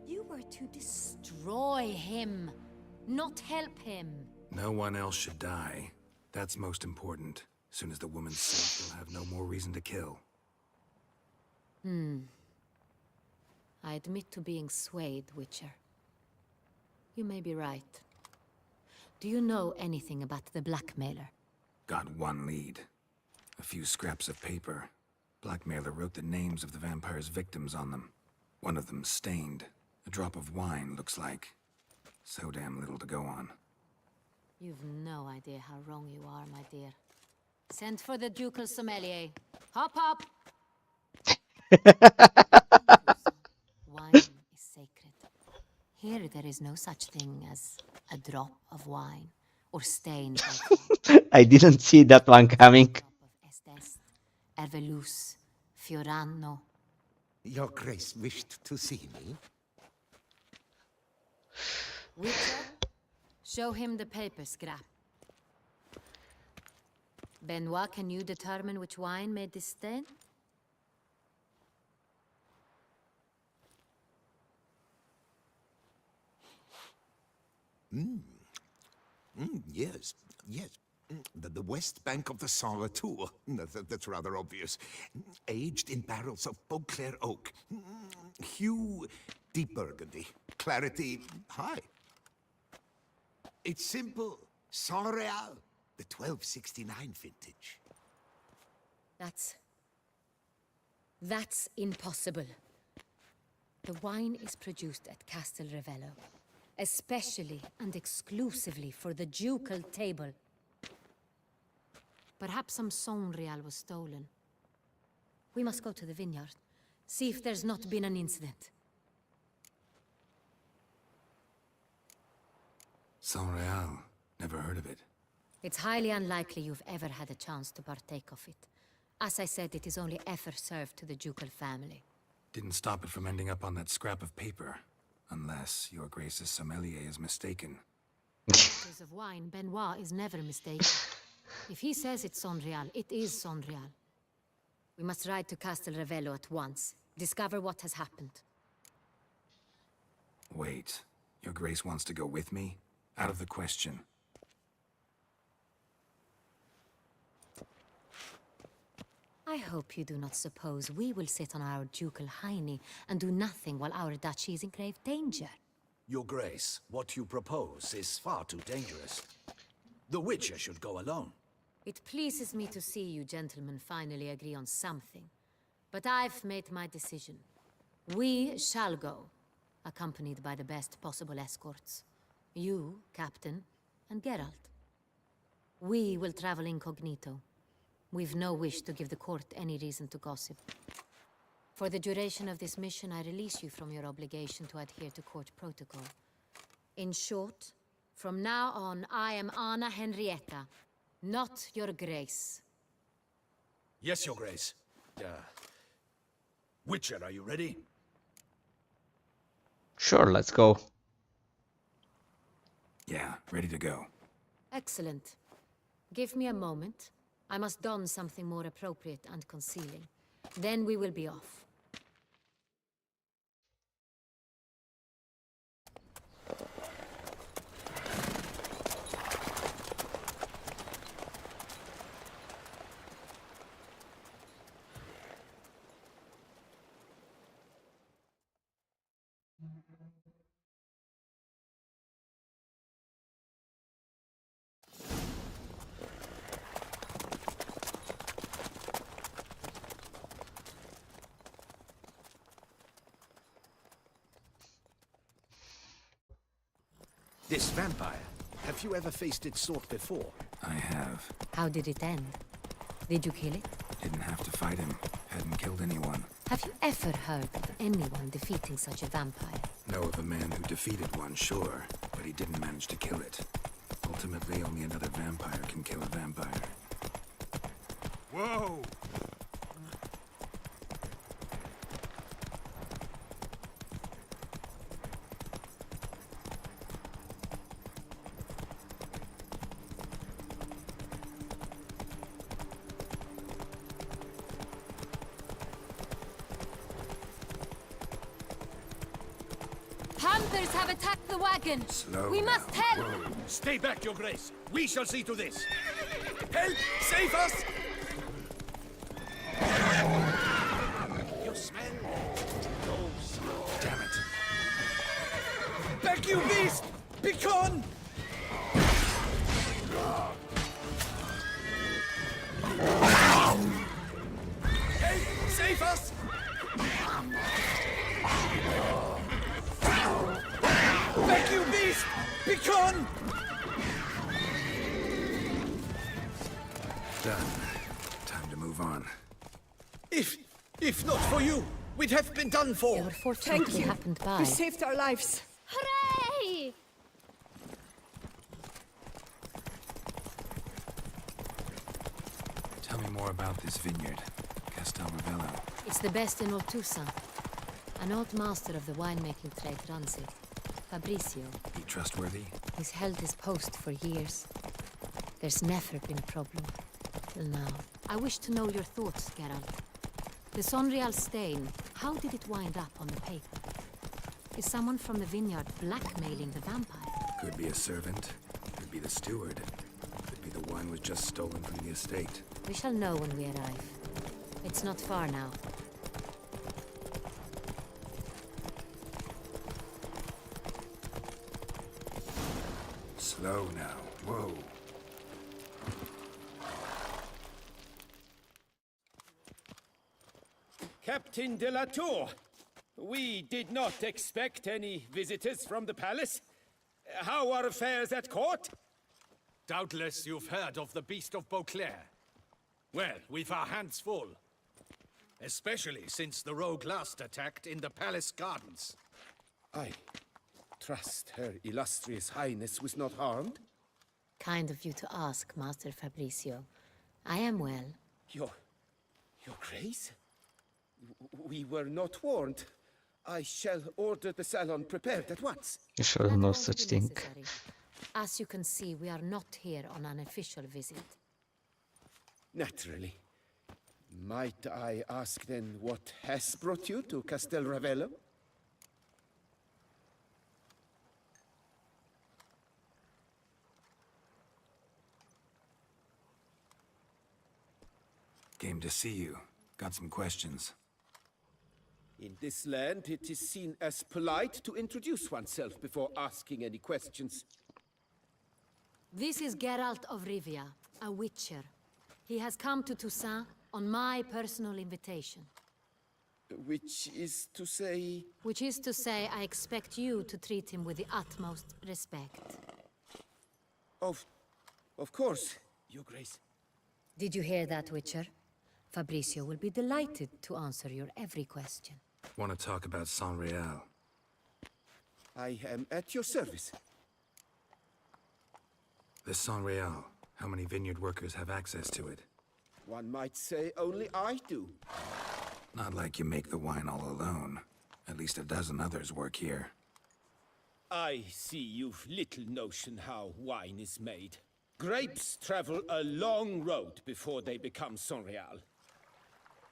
[SPEAKER 10] You were to destroy him, not help him.
[SPEAKER 5] No one else should die. That's most important. Soon as the woman's safe, we'll have no more reason to kill.
[SPEAKER 10] I admit to being swayed, Witcher. You may be right. Do you know anything about the blackmailer?
[SPEAKER 5] Got one lead. A few scraps of paper. Blackmailer wrote the names of the vampire's victims on them. One of them stained. A drop of wine, looks like. So damn little to go on.
[SPEAKER 10] You've no idea how wrong you are, my dear. Send for the ducal sommelier. Hop, hop! Wine is sacred. Here there is no such thing as a drop of wine, or stained
[SPEAKER 6] I didn't see that one coming.
[SPEAKER 10] drop of Estest, Ervelus, Fiorano.
[SPEAKER 4] Your Grace wished to see me?
[SPEAKER 10] Witcher, show him the paper scrap. Benoit, can you determine which wine made this stain?
[SPEAKER 4] Yes, yes. The west bank of the Saar too. That's rather obvious. Aged in barrels of Beauclair oak. Hue, deep burgundy. Clarity, high. It's simple. Saint-Réal, the 1269 vintage.
[SPEAKER 10] That's impossible. The wine is produced at Castel Ravello, especially and exclusively for the ducal table. Perhaps some Saint-Réal was stolen. We must go to the vineyard, see if there's not been an incident.
[SPEAKER 5] Saint-Réal. Never heard of it.
[SPEAKER 10] It's highly unlikely you've ever had a chance to partake of it. As I said, it is only ever served to the ducal family.
[SPEAKER 5] Didn't stop it from ending up on that scrap of paper. Unless your Grace's sommelier is mistaken.
[SPEAKER 10] Because of wine, Benoit is never mistaken. If he says it's Saint-Réal, it is Saint-Réal. We must ride to Castel Ravello at once. Discover what has happened.
[SPEAKER 5] Wait. Your Grace wants to go with me? Out of the question.
[SPEAKER 10] I hope you do not suppose we will sit on our ducal hiney and do nothing while our duchy is in grave danger.
[SPEAKER 9] Your Grace, what you propose is far too dangerous. The Witcher should go alone.
[SPEAKER 10] It pleases me to see you gentlemen finally agree on something. But I've made my decision. We shall go, accompanied by the best possible escorts. You, Captain, and Geralt. We will travel incognito. We've no wish to give the court any reason to gossip. For the duration of this mission, I release you from your obligation to adhere to court protocol. In short, from now on, I am Anna Henrietta, not your Grace.
[SPEAKER 9] Yes, Your Grace. Witcher, are you ready?
[SPEAKER 6] Sure, let's go.
[SPEAKER 5] Yeah, ready to go.
[SPEAKER 10] Excellent. Give me a moment. I must don something more appropriate and concealing. Then we will be off.
[SPEAKER 9] This vampire. Have you ever faced its sort before?
[SPEAKER 5] I have.
[SPEAKER 10] How did it end? Did you kill it?
[SPEAKER 5] Didn't have to fight him. Hadn't killed anyone.
[SPEAKER 10] Have you ever heard of anyone defeating such a vampire?
[SPEAKER 5] Know of a man who defeated one, sure, but he didn't manage to kill it. Ultimately, only another vampire can kill a vampire.
[SPEAKER 4] Whoa!
[SPEAKER 10] Panthers have attacked the wagon!
[SPEAKER 5] Slow
[SPEAKER 10] We
[SPEAKER 5] now.
[SPEAKER 10] must help!
[SPEAKER 9] Stay back, Your Grace. We shall see to this. Help! Save us! You smell? Those.
[SPEAKER 5] Damn it.
[SPEAKER 9] Back, you beast! Begone! Back, you beast! Begone!
[SPEAKER 5] Done. Time to move on.
[SPEAKER 9] If not for you, we'd have been done for.
[SPEAKER 10] Your fortunately happened by.
[SPEAKER 2] You saved our lives.
[SPEAKER 7] Hooray!
[SPEAKER 5] Tell me more about this vineyard, Castel Ravello.
[SPEAKER 10] It's the best in all Toussaint. An old master of the winemaking trade runs it. Fabricio.
[SPEAKER 5] He trustworthy?
[SPEAKER 10] He's held his post for years. There's never been a problem. Till now. I wish to know your thoughts, Geralt. The Sonreal stain, how did it wind up on the paper? Is someone from the vineyard blackmailing the vampire?
[SPEAKER 5] Could be a servant. Could be the steward. Could be the wine was just stolen from the estate.
[SPEAKER 10] We shall know when we arrive. It's not far now.
[SPEAKER 5] Slow now. Whoa.
[SPEAKER 8] Captain de la Tour, we did not expect any visitors from the palace. How are affairs at court?
[SPEAKER 9] Doubtless you've heard of the Beast of Beauclair. Well, we've our hands full. Especially since the rogue last attacked in the palace gardens.
[SPEAKER 8] I trust Her Illustrious Highness was not harmed.
[SPEAKER 10] Kind of you to ask, Master Fabricio. I am well.
[SPEAKER 8] Your Grace? We were not warned. I shall order the salon prepared at once.
[SPEAKER 6] Sure,
[SPEAKER 10] That
[SPEAKER 6] no
[SPEAKER 10] won't
[SPEAKER 6] such
[SPEAKER 10] be
[SPEAKER 6] thing.
[SPEAKER 10] necessary. As you can see, we are not here on an official visit.
[SPEAKER 8] Naturally. Might I ask then what has brought you to Castel Ravello?
[SPEAKER 5] Came to see you. Got some questions.
[SPEAKER 8] In this land, it is seen as polite to introduce oneself before asking any questions.
[SPEAKER 10] This is Geralt of Rivia, a witcher. He has come to Toussaint on my personal invitation.
[SPEAKER 8] Which is to say...
[SPEAKER 10] Which is to say, I expect you to treat him with the utmost respect.
[SPEAKER 8] Of course, Your Grace.
[SPEAKER 10] Did you hear that, Witcher? Fabricio will be delighted to answer your every question.
[SPEAKER 5] Want to talk about Sonreal?
[SPEAKER 8] I am at your service.
[SPEAKER 5] This Sonreal, how many vineyard workers have access to it?
[SPEAKER 8] One might say only I do.
[SPEAKER 5] Not like you make the wine all alone. At least a dozen others work here.
[SPEAKER 8] I see you've little notion how wine is made. Grapes travel a long road before they become Sonreal.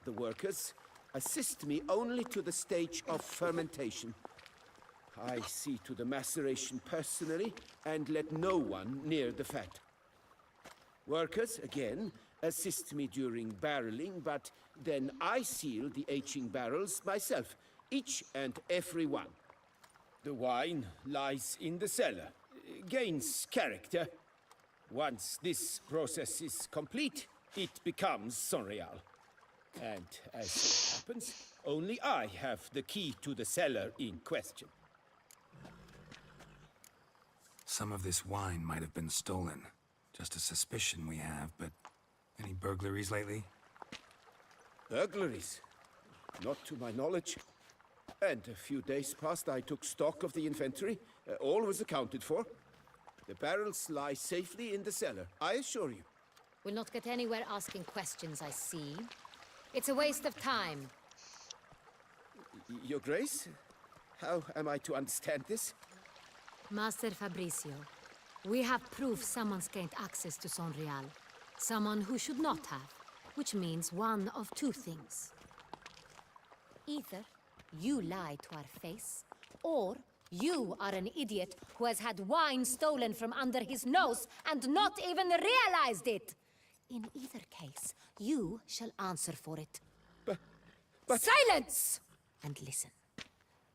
[SPEAKER 8] The workers assist me only to the stage of fermentation. I see to the maceration personally and let no one near the fat. Workers, again, assist me during barreling, but then I seal the aging barrels myself, each and every one. The wine lies in the cellar, gains character. Once this process is complete, it becomes Sonreal. And as it happens, only I have the key to the cellar in question.
[SPEAKER 5] Some of this wine might have been stolen. Just a suspicion we have, but any burglaries lately?
[SPEAKER 8] Burglaries? Not to my knowledge. And a few days past I took stock of the inventory. All was accounted for. The barrels lie safely in the cellar, I assure you.
[SPEAKER 10] We'll not get anywhere asking questions, I see. It's a waste of time.
[SPEAKER 8] Your Grace? How am I to understand this?
[SPEAKER 10] Master Fabricio, we have proof someone's gained access to Sonreal. Someone who should not have, which means one of two things. Either you lie to our face, or you are an idiot who has had wine stolen from under his nose and not even realized it. In either case, you shall answer for it.
[SPEAKER 8] But...
[SPEAKER 10] Silence! And listen.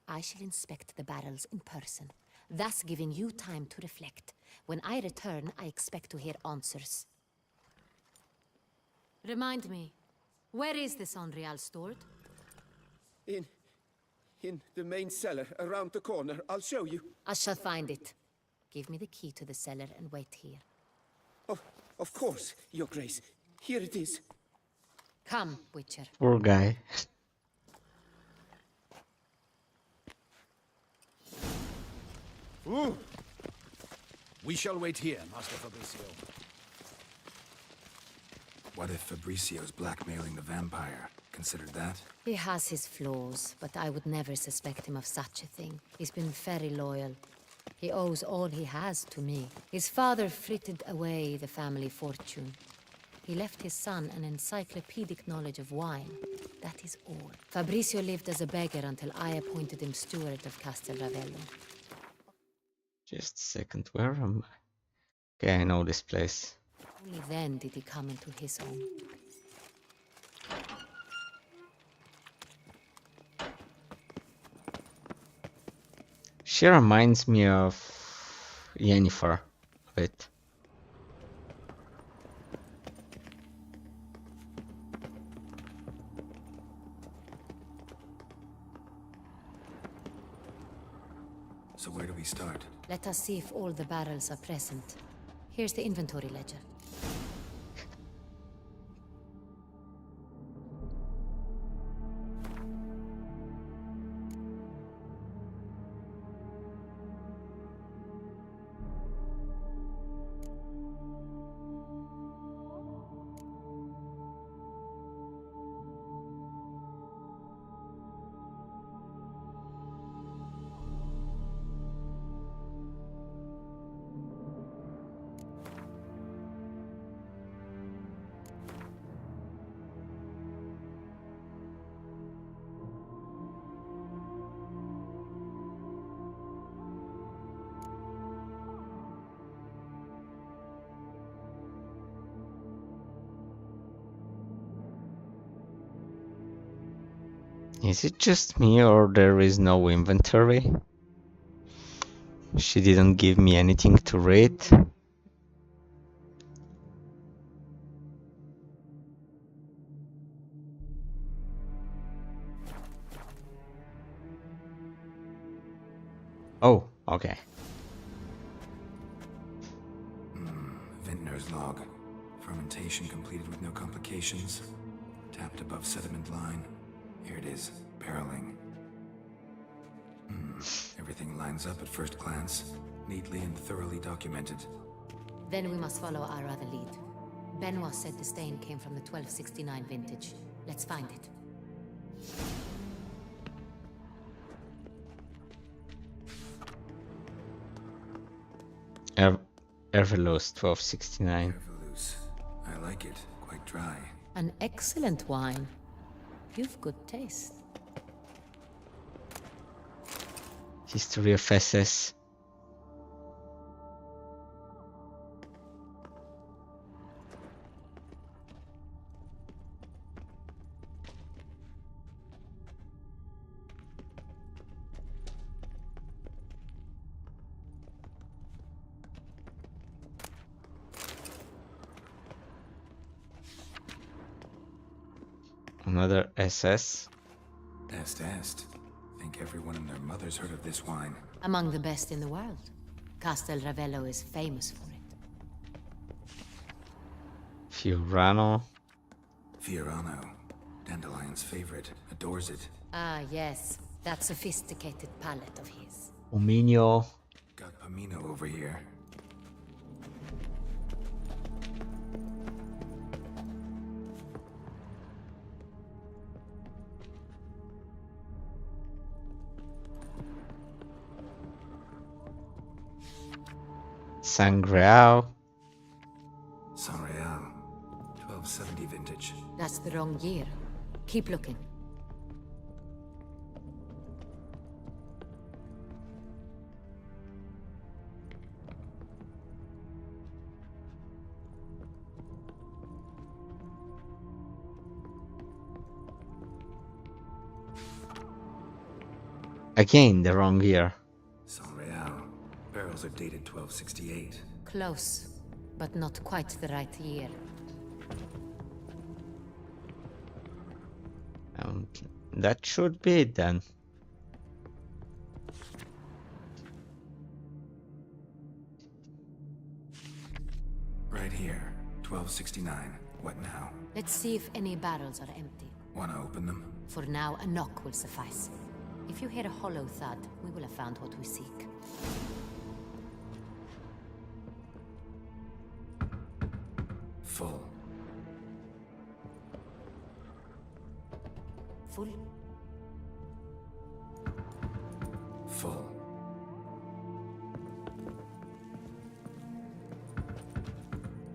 [SPEAKER 10] I shall inspect the barrels in person, thus giving you time to reflect. When I return, I expect to hear answers. Remind me, where is the Sonreal stored?
[SPEAKER 8] In the main cellar, around the corner. I'll show you.
[SPEAKER 10] I shall find it. Give me the key to the cellar and wait here.
[SPEAKER 8] Oh, of course, Your Grace. Here it is.
[SPEAKER 10] Come, Witcher.
[SPEAKER 6] Poor guy.
[SPEAKER 9] Ooh. We shall wait here, Master Fabricio.
[SPEAKER 5] What if Fabricio's blackmailing the vampire? Considered that?
[SPEAKER 10] He has his flaws, but I would never suspect him of such a thing. He's been very loyal. He owes all he has to me. His father frittered away the family fortune. He left his son an encyclopedic knowledge of wine. That is all. Fabricio lived as a beggar until I appointed him steward of Castel Ravello.
[SPEAKER 6] Just a second, where am I? Okay, I know this place.
[SPEAKER 10] Only then did he come into his own.
[SPEAKER 6] She reminds me of Yennefer a bit.
[SPEAKER 5] So where do we start?
[SPEAKER 10] Let us see if all the barrels are present. Here's the inventory ledger.
[SPEAKER 6] Is it just me or there is no inventory? She didn't give me anything to read. Oh, okay.
[SPEAKER 5] Vintner's log. Fermentation completed with no complications. Tapped above sediment line. Here it is. Barreling. Everything lines up at first glance. Neatly and thoroughly documented.
[SPEAKER 10] Then we must follow our other lead. Benoit said the stain came from the 1269 vintage. Let's find it.
[SPEAKER 6] Everloos 1269.
[SPEAKER 5] Ervelous. I like it. Quite dry.
[SPEAKER 10] An excellent wine. You've good taste.
[SPEAKER 6] History of SS. Another SS.
[SPEAKER 5] Est. Think everyone and their mother's heard of this wine.
[SPEAKER 10] Among the best in the world. Castel Ravello is famous for it.
[SPEAKER 6] Fiorano.
[SPEAKER 5] Fiorano. Dandelion's favorite. Adores it.
[SPEAKER 10] Ah, yes. That sophisticated palate of his.
[SPEAKER 6] Omino.
[SPEAKER 5] Got Pomino over here.
[SPEAKER 6] Sangreal.
[SPEAKER 5] Sanreal. 1270 vintage.
[SPEAKER 10] That's the wrong year. Keep looking.
[SPEAKER 6] Again, the wrong year.
[SPEAKER 5] Sanreal. Barrels are dated 1268.
[SPEAKER 10] Close, but not quite the right year.
[SPEAKER 6] That should be it then.
[SPEAKER 5] Right here. 1269. What now?
[SPEAKER 10] Let's see if any barrels are empty.
[SPEAKER 5] Wanna open them?
[SPEAKER 10] For now, a knock will suffice. If you hear a hollow thud, we will have found what we seek.
[SPEAKER 5] Full.
[SPEAKER 10] Full?
[SPEAKER 5] Full.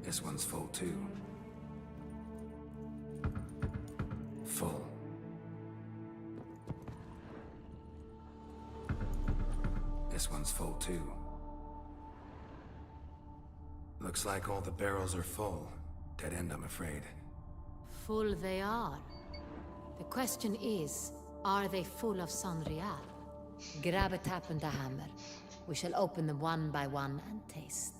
[SPEAKER 5] This one's full too. Full. This one's full too. Looks like all the barrels are full. Dead end, I'm afraid.
[SPEAKER 10] Full they are. The question is, are they full of Sanrial? Grab a tap and a hammer. We shall open them one by one and taste.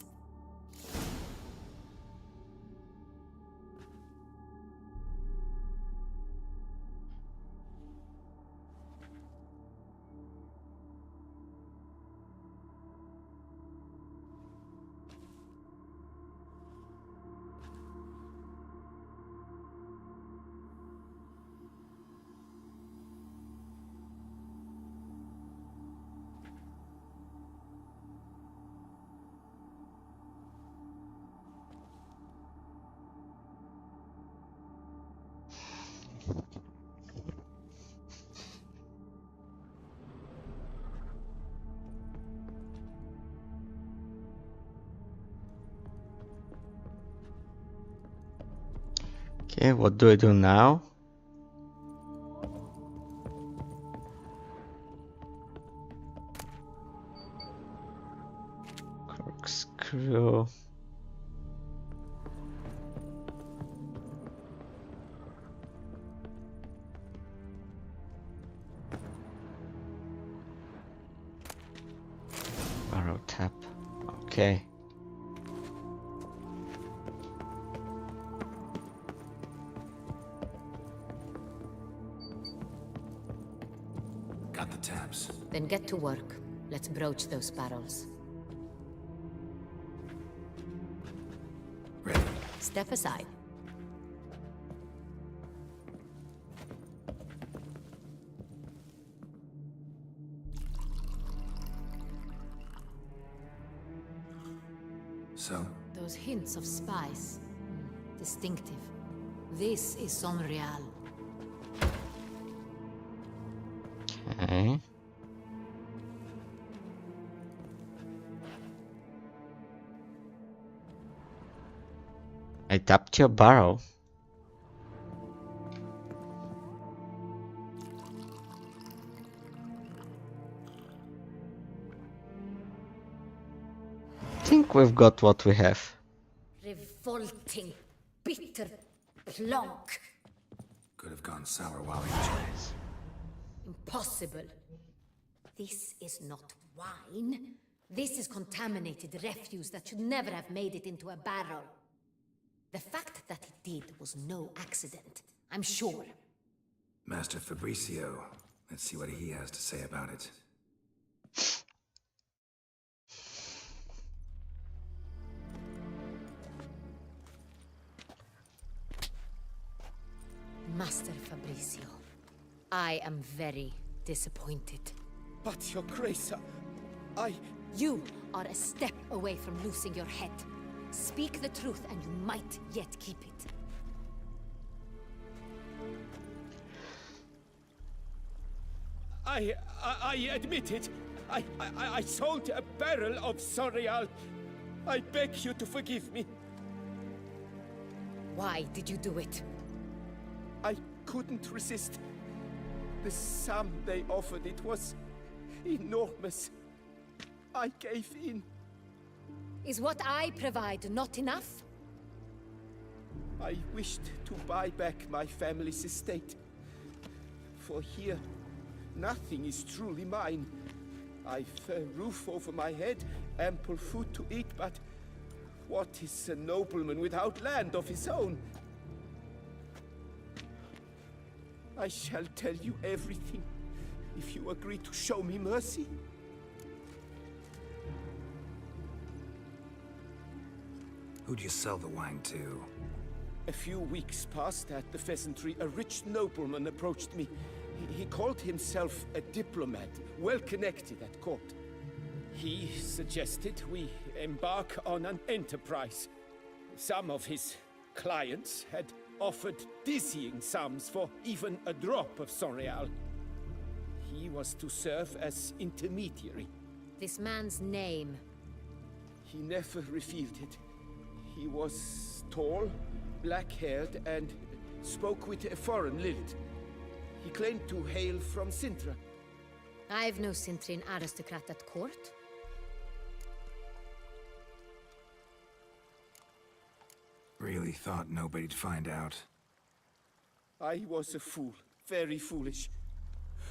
[SPEAKER 6] Okay, what do I do now? Corkscrew. Barrel tap. Okay.
[SPEAKER 5] Got the taps.
[SPEAKER 10] Then get to work. Let's broach those barrels.
[SPEAKER 5] Ready.
[SPEAKER 10] Step aside.
[SPEAKER 5] So,
[SPEAKER 10] Those hints of spice. Distinctive. This is Sonreal.
[SPEAKER 6] Okay. I tapped your barrel. Think we've got what we have.
[SPEAKER 10] Revolting, bitter plonk.
[SPEAKER 5] could have gone sour while in chains.
[SPEAKER 10] Impossible. This is not wine. This is contaminated refuse that should never have made it into a barrel. The fact that it did was no accident, I'm sure.
[SPEAKER 5] Master Fabricio, let's see what he has to say about it.
[SPEAKER 10] Master Fabricio, I am very disappointed.
[SPEAKER 8] But, Your Grace,
[SPEAKER 10] You are a step away from losing your head. Speak the truth and you might yet keep it.
[SPEAKER 8] I admit it. I sold a barrel of Sonreal. I beg you to forgive me.
[SPEAKER 10] Why did you do it?
[SPEAKER 8] I couldn't resist. The sum they offered, it was enormous. I gave in.
[SPEAKER 10] Is what I provide not enough?
[SPEAKER 8] I wished to buy back my family's estate. For here, nothing is truly mine. I've a roof over my head, ample food to eat, but what is a nobleman without land of his own? I shall tell you everything, if you agree to show me mercy.
[SPEAKER 5] Who'd you sell the wine to?
[SPEAKER 8] A few weeks past at the pheasantry, a rich nobleman approached me. He called himself a diplomat, well connected at court. He suggested we embark on an enterprise. Some of his clients had offered dizzying sums for even a drop of Sonreal. He was to serve as intermediary.
[SPEAKER 10] This man's name.
[SPEAKER 8] He never revealed it. He was tall, black-haired, and spoke with a foreign lilt. He claimed to hail from Sintra.
[SPEAKER 10] I've no Cintrin aristocrat at court.
[SPEAKER 5] Really thought nobody'd find out.
[SPEAKER 8] I was a fool, very foolish.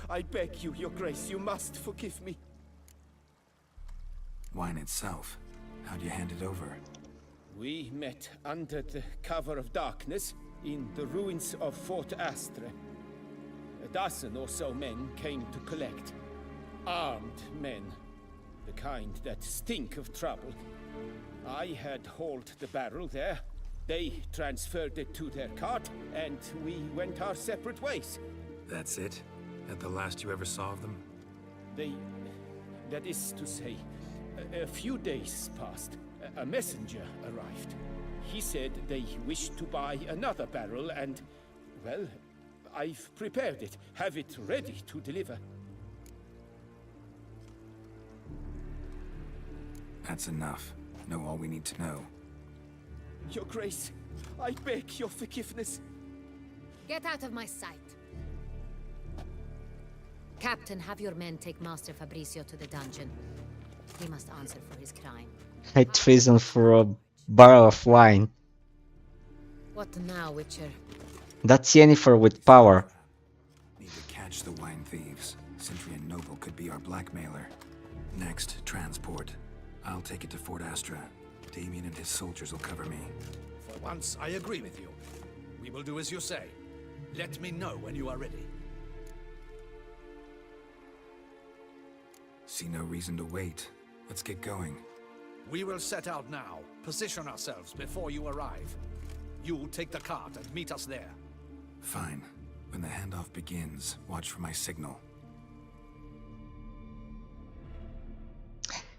[SPEAKER 8] I beg you, Your Grace, you must forgive me.
[SPEAKER 5] Wine itself. How'd you hand it over?
[SPEAKER 8] We met under the cover of darkness in the ruins of Fort Astre. A dozen or so men came to collect. Armed men. The kind that stink of trouble. I had hauled the barrel there. They transferred it to their cart, and we went our separate ways.
[SPEAKER 5] That's it? At the last you ever saw of them?
[SPEAKER 8] That is to say, a few days passed. A messenger arrived. He said they wished to buy another barrel and, well, I've prepared it. Have it ready to deliver.
[SPEAKER 5] That's enough. Know all we need to know.
[SPEAKER 8] Your Grace, I beg your forgiveness.
[SPEAKER 10] Get out of my sight. Captain, have your men take Master Fabricio to the dungeon. He must answer for his crime.
[SPEAKER 6] High treason for a barrel of wine.
[SPEAKER 10] What now, Witcher?
[SPEAKER 6] That's Yennefer with power.
[SPEAKER 5] Need to catch the wine thieves. Centurion Noble could be our blackmailer. Next, transport. I'll take it to Fort Astra. Damien and his soldiers will cover me.
[SPEAKER 9] For once, I agree with you. We will do as you say. Let me know when you are ready.
[SPEAKER 5] See no reason to wait. Let's get going.
[SPEAKER 9] We will set out now. Position ourselves before you arrive. You take the cart and meet us there.
[SPEAKER 5] Fine. When the handoff begins, watch for my signal.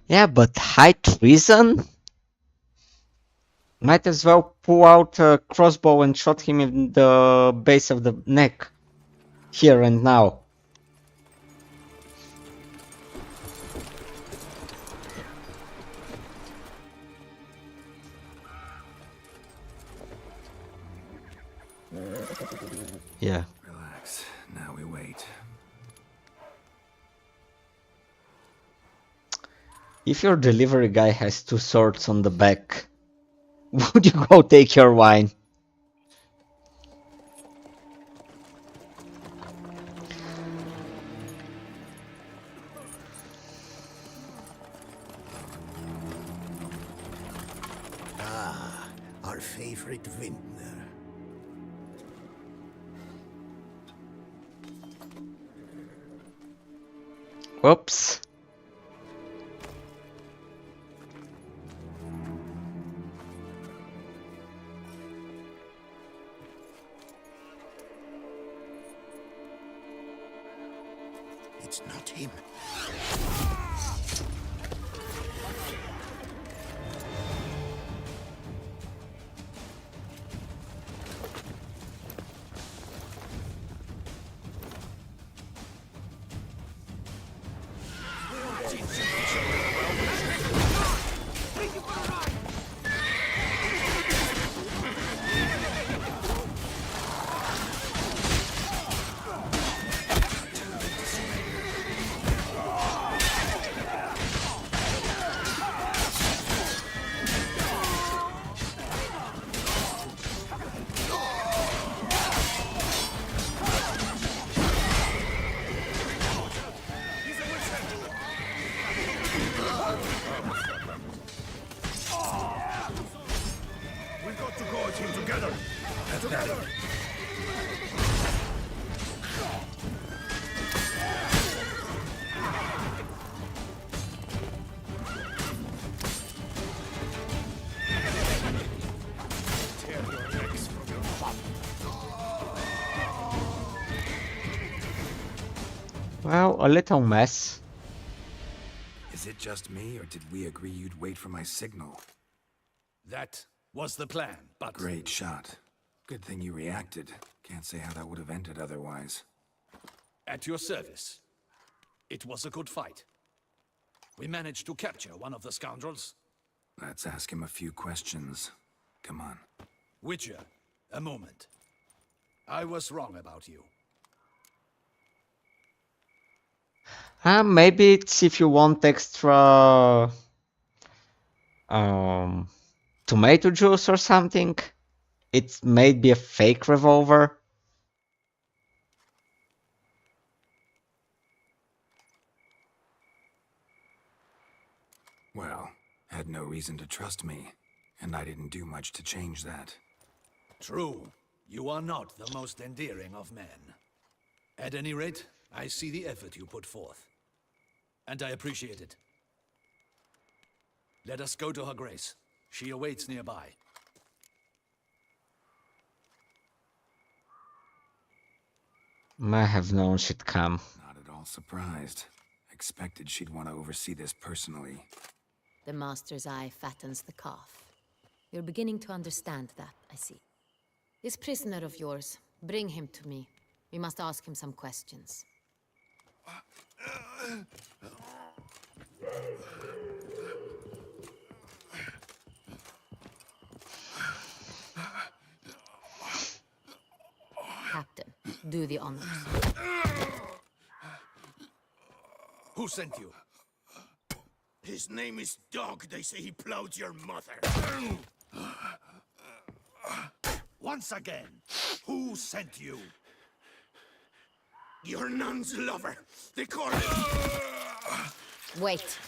[SPEAKER 6] Yeah, but high treason? Might as well pull out a crossbow and shot him in the base of the neck. Here and now. Yeah.
[SPEAKER 5] Relax. Now we wait.
[SPEAKER 6] If your delivery guy has 2 swords on the back, would you go take your wine?
[SPEAKER 3] Ah, our favorite vintner.
[SPEAKER 6] Whoops.
[SPEAKER 3] It's not him.
[SPEAKER 6] a little mess.
[SPEAKER 5] Is it just me, or did we agree you'd wait for my signal?
[SPEAKER 9] That was the plan, but...
[SPEAKER 5] Great shot. Good thing you reacted. Can't say how that would have ended otherwise.
[SPEAKER 9] At your service. It was a good fight. We managed to capture one of the scoundrels.
[SPEAKER 5] Let's ask him a few questions. Come on.
[SPEAKER 9] Witcher, a moment. I was wrong about you.
[SPEAKER 6] Maybe it's if you want extra tomato juice or something. It may be a fake revolver.
[SPEAKER 5] Well, had no reason to trust me, and I didn't do much to change that.
[SPEAKER 9] True. You are not the most endearing of men. At any rate, I see the effort you put forth. And I appreciate it. Let us go to her grace. She awaits nearby.
[SPEAKER 6] I have known she'd come.
[SPEAKER 5] Not at all surprised. Expected she'd want to oversee this personally.
[SPEAKER 10] The master's eye fattens the calf. You're beginning to understand that, I see. This prisoner of yours, bring him to me. We must ask him some questions. Captain, do the honors.
[SPEAKER 9] Who sent you? His name is Dog. They say he plowed your mother. Once again, who sent you? Your nun's lover. They call him...
[SPEAKER 10] Wait.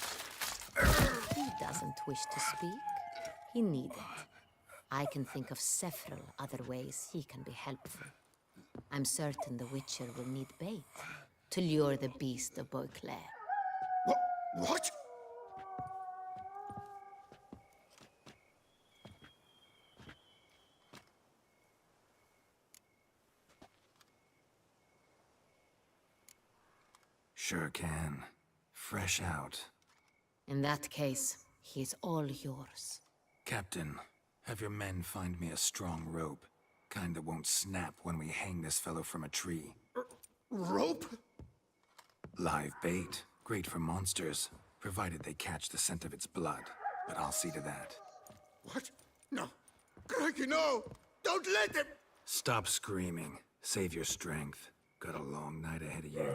[SPEAKER 10] He doesn't wish to speak. He needn't. I can think of several other ways he can be helpful. I'm certain the Witcher will need bait to lure the beast of Beauclair.
[SPEAKER 9] What?
[SPEAKER 5] Sure can. Fresh out.
[SPEAKER 10] In that case, he's all yours.
[SPEAKER 5] Captain, have your men find me a strong rope. Kind that won't snap when we hang this fellow from a tree.
[SPEAKER 9] Rope?
[SPEAKER 5] Live bait. Great for monsters, provided they catch the scent of its blood. But I'll see to that.
[SPEAKER 9] What? No. Crikey, no! Don't let him!
[SPEAKER 5] Stop screaming. Save your strength. Got a long night ahead of you.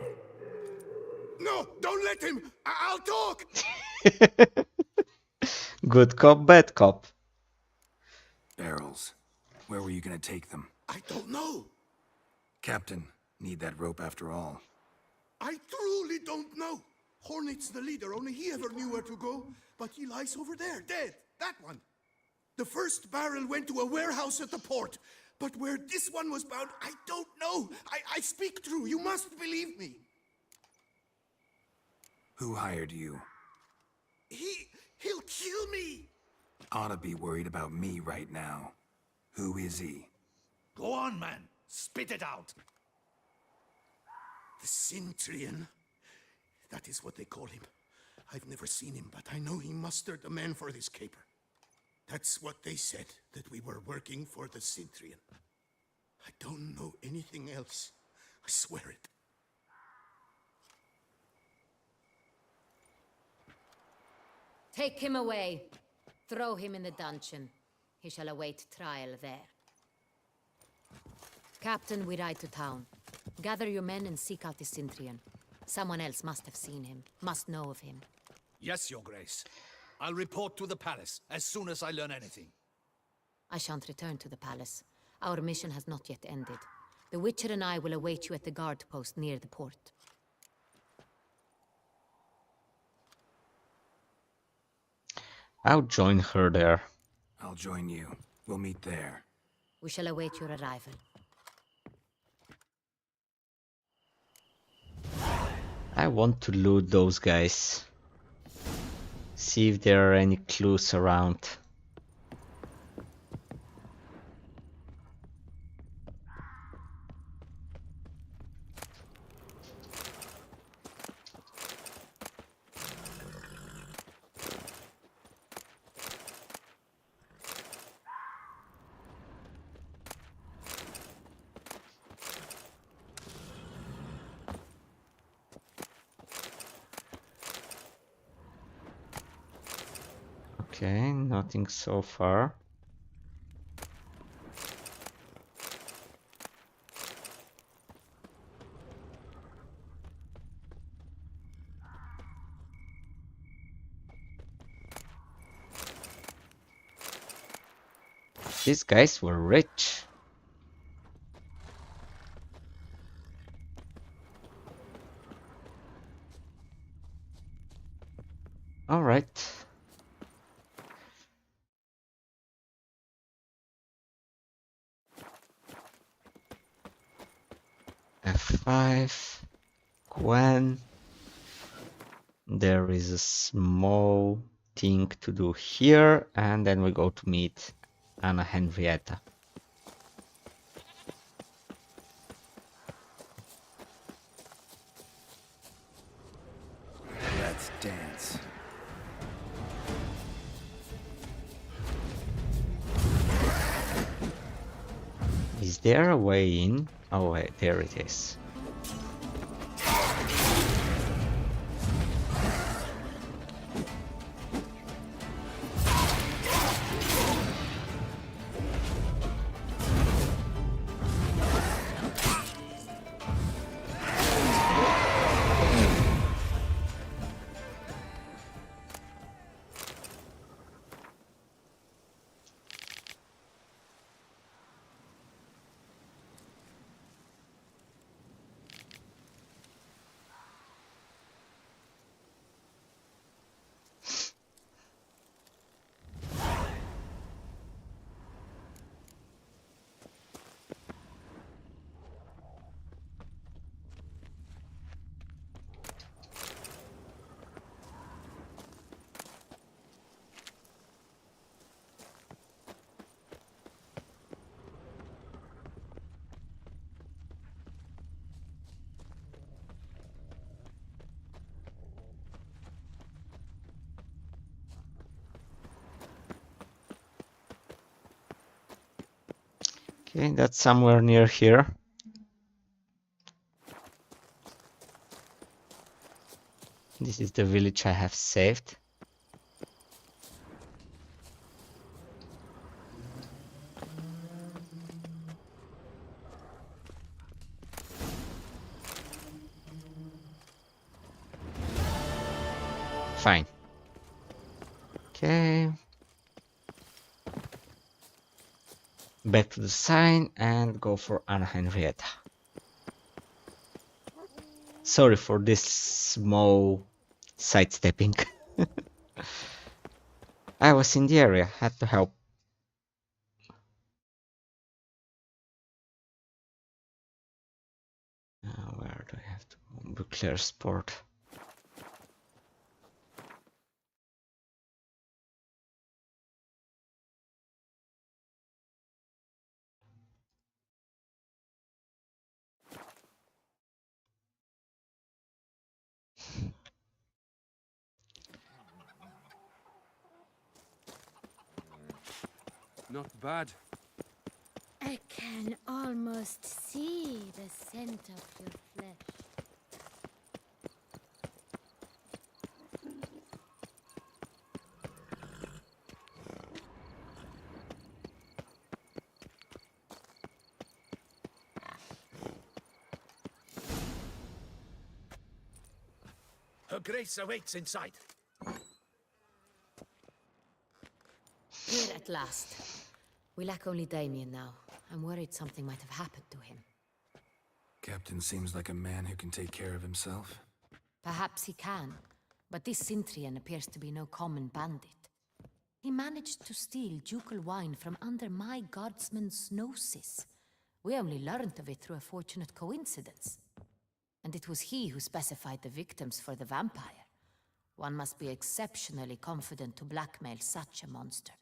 [SPEAKER 9] No! Don't let him! I'll talk!
[SPEAKER 6] Good cop, bad cop.
[SPEAKER 5] Barrels. Where were you gonna take them?
[SPEAKER 9] I don't know.
[SPEAKER 5] Captain, need that rope after all.
[SPEAKER 9] I truly don't know. Hornet's the leader, only he ever knew where to go. But he lies over there, dead. That one. The first barrel went to a warehouse at the port. But where this one was bound, I don't know. I speak true. You must believe me.
[SPEAKER 5] Who hired you?
[SPEAKER 9] He'll kill me.
[SPEAKER 5] Oughta be worried about me right now. Who is he?
[SPEAKER 9] Go on, man. Spit it out. The Cintrian. That is what they call him. I've never seen him, but I know he mustered the men for this caper. That's what they said, that we were working for the Cintrian. I don't know anything else. I swear it.
[SPEAKER 10] Take him away. Throw him in the dungeon. He shall await trial there. Captain, we ride to town. Gather your men and seek out the Cintrian. Someone else must have seen him, must know of him.
[SPEAKER 9] Yes, Your Grace. I'll report to the palace as soon as I learn anything.
[SPEAKER 10] I shan't return to the palace. Our mission has not yet ended. The Witcher and I will await you at the guard post near the port.
[SPEAKER 6] I'll join her there.
[SPEAKER 5] I'll join you. We'll meet there.
[SPEAKER 10] We shall await your arrival.
[SPEAKER 6] I want to loot those guys. See if there are any clues around. Okay, nothing so far. These guys were rich. All right. F5. Gwen. There is a small thing to do here, and then we go to meet Anna Henrietta.
[SPEAKER 5] Let's dance.
[SPEAKER 6] Is there a way in? Oh wait, there it is. Okay, that's somewhere near here. This is the village I have saved. Fine. Okay. Back to the sign and go for Anna Henrietta. Sorry for this small sidestepping. I was in the area, had to help. Where do I have to go? Clear sport.
[SPEAKER 11] Not bad.
[SPEAKER 7] I can almost see the scent of your flesh.
[SPEAKER 9] Her Grace awaits inside.
[SPEAKER 10] Here at last. We lack only Damien now. I'm worried something might have happened to him.
[SPEAKER 5] Captain seems like a man who can take care of himself.
[SPEAKER 10] Perhaps he can, but this Cintrian appears to be no common bandit. He managed to steal ducal wine from under my guardsman's noses. We only learned of it through a fortunate coincidence. And it was he who specified the victims for the vampire. One must be exceptionally confident to blackmail such a monster.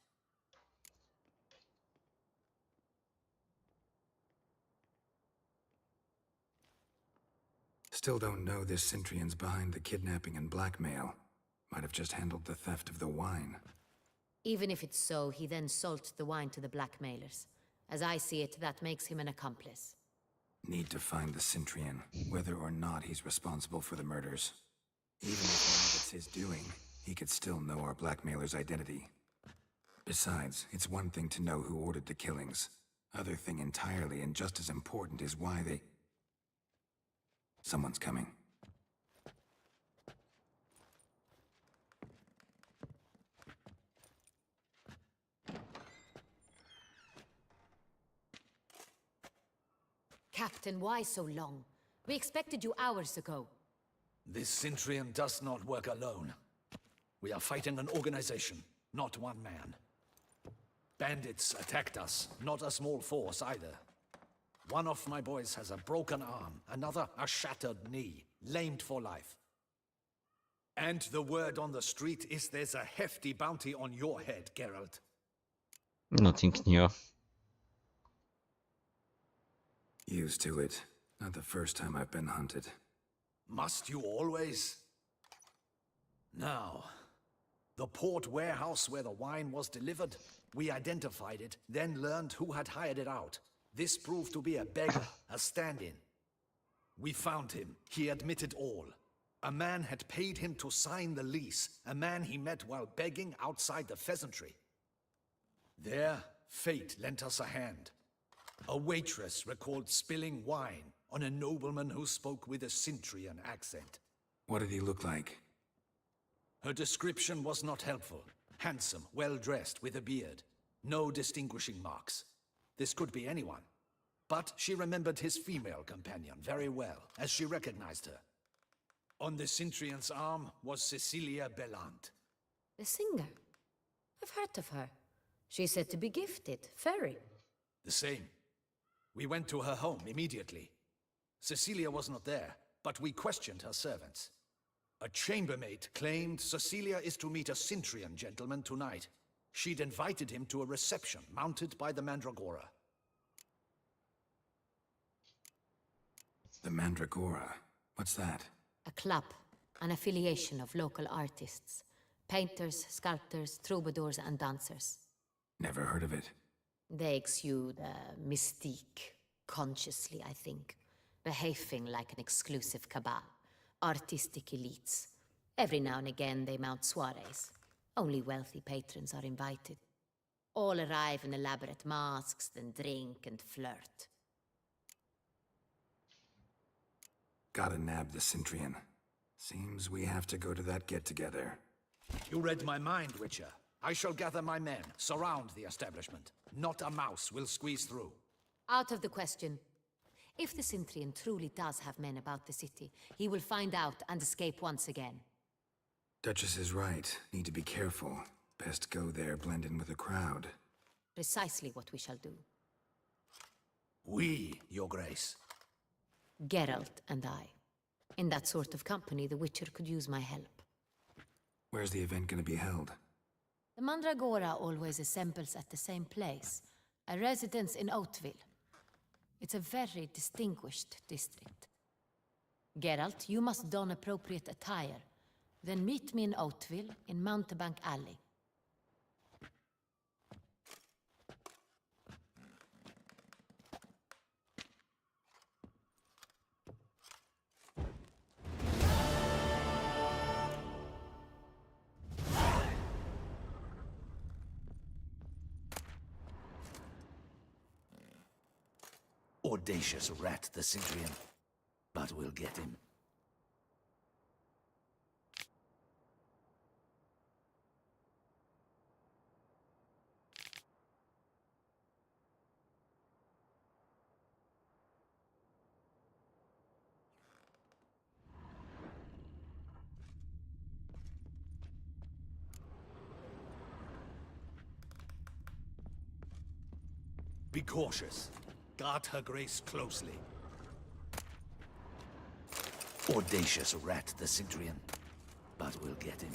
[SPEAKER 5] Still don't know this Cintrian's behind the kidnapping and blackmail. Might have just handled the theft of the wine.
[SPEAKER 10] Even if it's so, he then sold the wine to the blackmailers. As I see it, that makes him an accomplice.
[SPEAKER 5] Need to find the Cintrian, whether or not he's responsible for the murders. Even if none of it's his doing, he could still know our blackmailer's identity. Besides, it's one thing to know who ordered the killings. Other thing entirely, and just as important, is why they... Someone's coming.
[SPEAKER 10] Captain, why so long? We expected you hours ago.
[SPEAKER 9] This Centurion does not work alone. We are fighting an organization, not one man. Bandits attacked us, not a small force either. One of my boys has a broken arm, another a shattered knee, lamed for life. And the word on the street is there's a hefty bounty on your head, Geralt.
[SPEAKER 6] Nothing new.
[SPEAKER 5] Used to it. Not the first time I've been hunted.
[SPEAKER 9] Must you always? Now, the port warehouse where the wine was delivered, we identified it, then learned who had hired it out. This proved to be a beggar, a stand-in. We found him. He admitted all. A man had paid him to sign the lease, a man he met while begging outside the pheasantry. There, fate lent us a hand. A waitress recalled spilling wine on a nobleman who spoke with a Centurion accent.
[SPEAKER 5] What did he look like?
[SPEAKER 9] Her description was not helpful. Handsome, well-dressed, with a beard. No distinguishing marks. This could be anyone. But she remembered his female companion very well, as she recognized her. On the Centurion's arm was Cecilia Bellant.
[SPEAKER 10] The singer? I've heard of her. She's said to be gifted, fairy.
[SPEAKER 9] The same. We went to her home immediately. Cecilia was not there, but we questioned her servants. A chambermaid claimed Cecilia is to meet a Centurion gentleman tonight. She'd invited him to a reception mounted by the Mandragora.
[SPEAKER 5] The Mandragora? What's that?
[SPEAKER 10] A club, an affiliation of local artists. Painters, sculptors, troubadours, and dancers.
[SPEAKER 5] Never heard of it.
[SPEAKER 10] They exude mystique, consciously, I think. Behaving like an exclusive cabal. Artistic elites. Every now and again they mount soirees. Only wealthy patrons are invited. All arrive in elaborate masks, then drink and flirt.
[SPEAKER 5] Gotta nab the Centurion. Seems we have to go to that get-together.
[SPEAKER 9] You read my mind, Witcher. I shall gather my men, surround the establishment. Not a mouse will squeeze through.
[SPEAKER 10] Out of the question. If the Centurion truly does have men about the city, he will find out and escape once again.
[SPEAKER 5] Duchess is right. Need to be careful. Best go there, blend in with the crowd.
[SPEAKER 10] Precisely what we shall do.
[SPEAKER 9] We, Your Grace.
[SPEAKER 10] Geralt and I. In that sort of company, the Witcher could use my help.
[SPEAKER 5] Where's the event gonna be held?
[SPEAKER 10] The Mandragora always assembles at the same place, a residence in Oatville. It's a very distinguished district. Geralt, you must don appropriate attire. Then meet me in Oatville, in Mountebank Alley.
[SPEAKER 9] Audacious rat, the Centurion. But we'll get him. Be cautious. Guard her grace closely. Audacious rat, the Centurion. But we'll get him.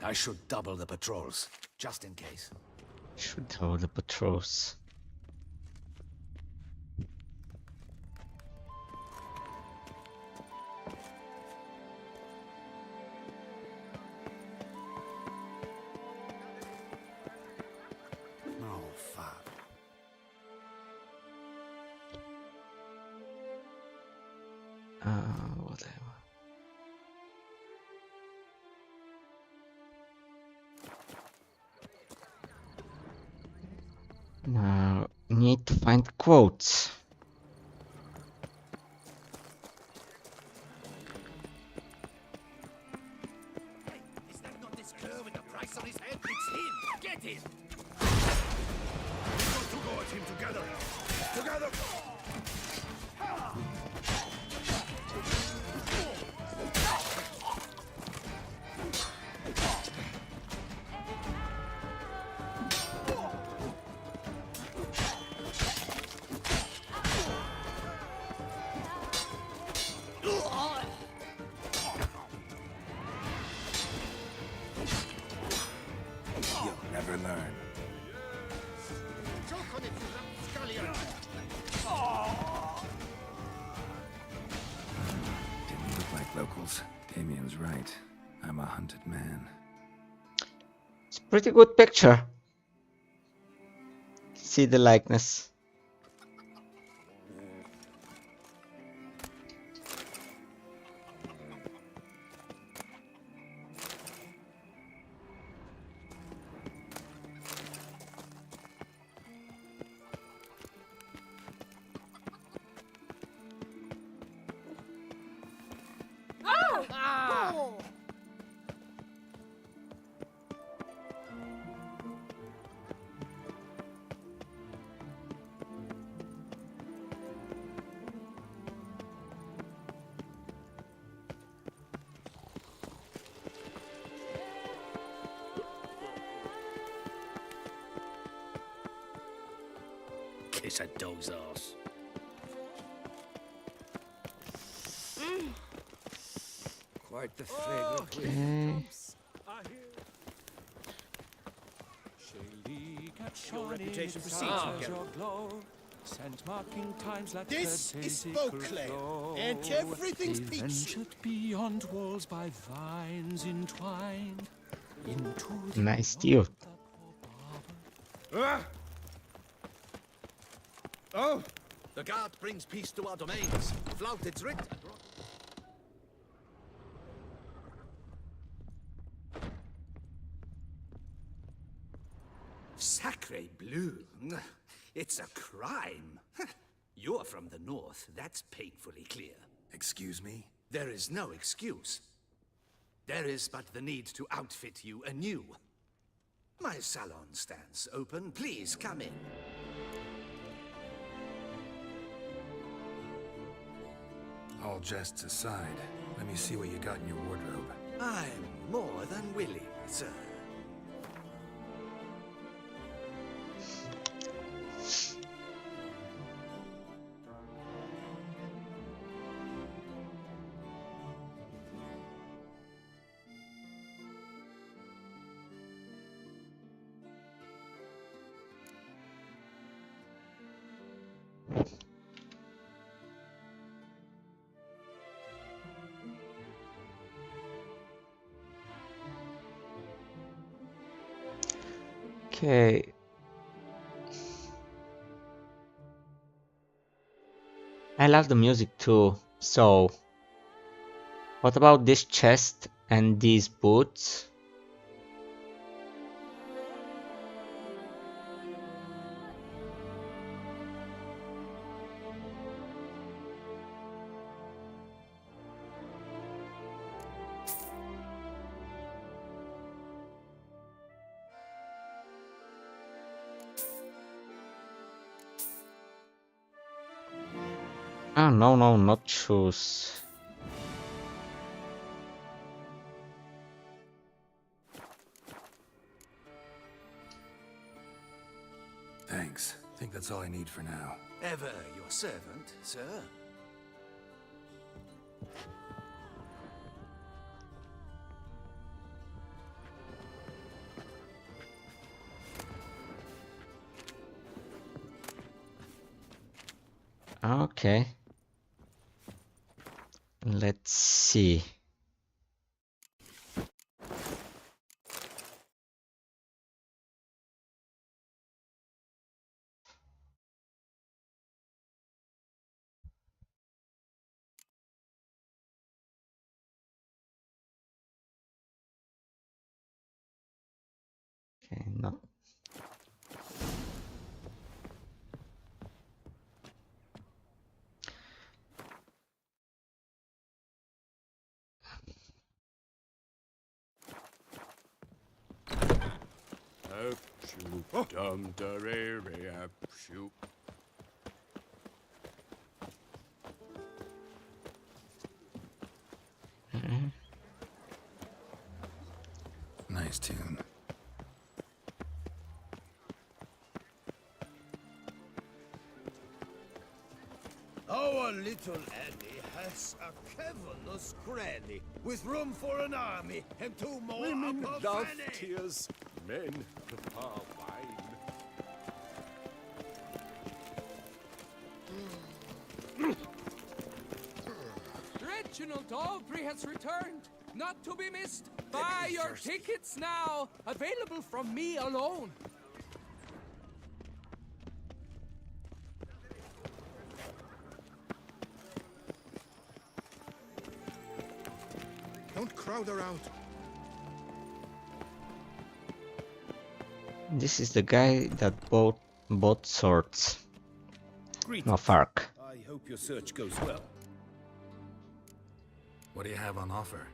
[SPEAKER 9] I should double the patrols, just in case.
[SPEAKER 6] Should hold the patrols.
[SPEAKER 4] Oh, fuck.
[SPEAKER 6] Whatever. Find quotes.
[SPEAKER 9] Is that not this cur with the price on his head? It's him! Get him!
[SPEAKER 4] We've got to go at him together. Together!
[SPEAKER 5] You'll never learn.
[SPEAKER 9] Choke on it, you rapscallion!
[SPEAKER 5] Didn't look like locals. Damien's right. I'm a hunted man.
[SPEAKER 6] It's a pretty good picture. See the likeness.
[SPEAKER 9] Kiss a dog's ass.
[SPEAKER 5] Quite the fragrant
[SPEAKER 6] Okay.
[SPEAKER 8] Your reputation precedes you, Geralt. This is Beauclair, and everything's peachy.
[SPEAKER 11] Beyond walls by vines entwined into the
[SPEAKER 6] Nice deal.
[SPEAKER 9] Oh! The guard brings peace to our domains. Flout its writ and rot. Sacre bleu! It's a crime. You're from the north, that's painfully clear.
[SPEAKER 5] Excuse me?
[SPEAKER 9] There is no excuse. There is but the need to outfit you anew. My salon stands open. Please come in.
[SPEAKER 5] All jests aside, let me see what you got in your wardrobe.
[SPEAKER 9] I'm more than willing, sir.
[SPEAKER 6] Okay. I love the music too. So, what about this chest and these boots? Ah, no, no, not shoes.
[SPEAKER 5] Thanks. Think that's all I need for now.
[SPEAKER 9] Ever your servant, sir.
[SPEAKER 6] Okay. Let's see. Okay, not.
[SPEAKER 11] Up-shoot, dum-da-re-re, up-shoot.
[SPEAKER 5] Nice tune.
[SPEAKER 8] Our little Annie has a cavernous granny with room for an army and 2 more
[SPEAKER 11] Women
[SPEAKER 8] upper
[SPEAKER 11] love
[SPEAKER 8] fanny.
[SPEAKER 11] tears, men prefer wine.
[SPEAKER 12] Reginald Aubrey has returned, not to be missed. Buy your tickets now, available from me alone.
[SPEAKER 4] Don't crowd her out.
[SPEAKER 6] This is the guy that bought swords.
[SPEAKER 8] Greetings.
[SPEAKER 6] Of Ark.
[SPEAKER 8] I hope your search goes well.
[SPEAKER 5] What do you have on offer?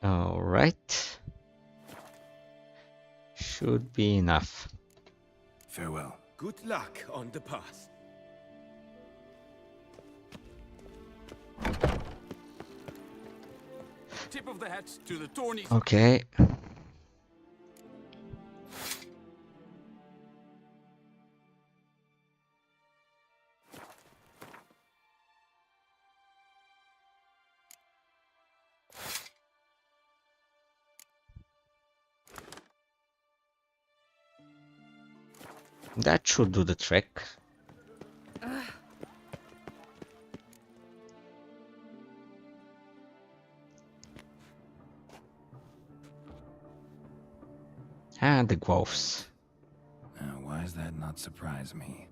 [SPEAKER 6] All right. Should be enough.
[SPEAKER 5] Farewell.
[SPEAKER 8] Good luck on the path.
[SPEAKER 12] Tip of the hat to the tourneys.
[SPEAKER 6] Okay. That should do the trick. And the wolves.
[SPEAKER 5] Now, why does that not surprise me?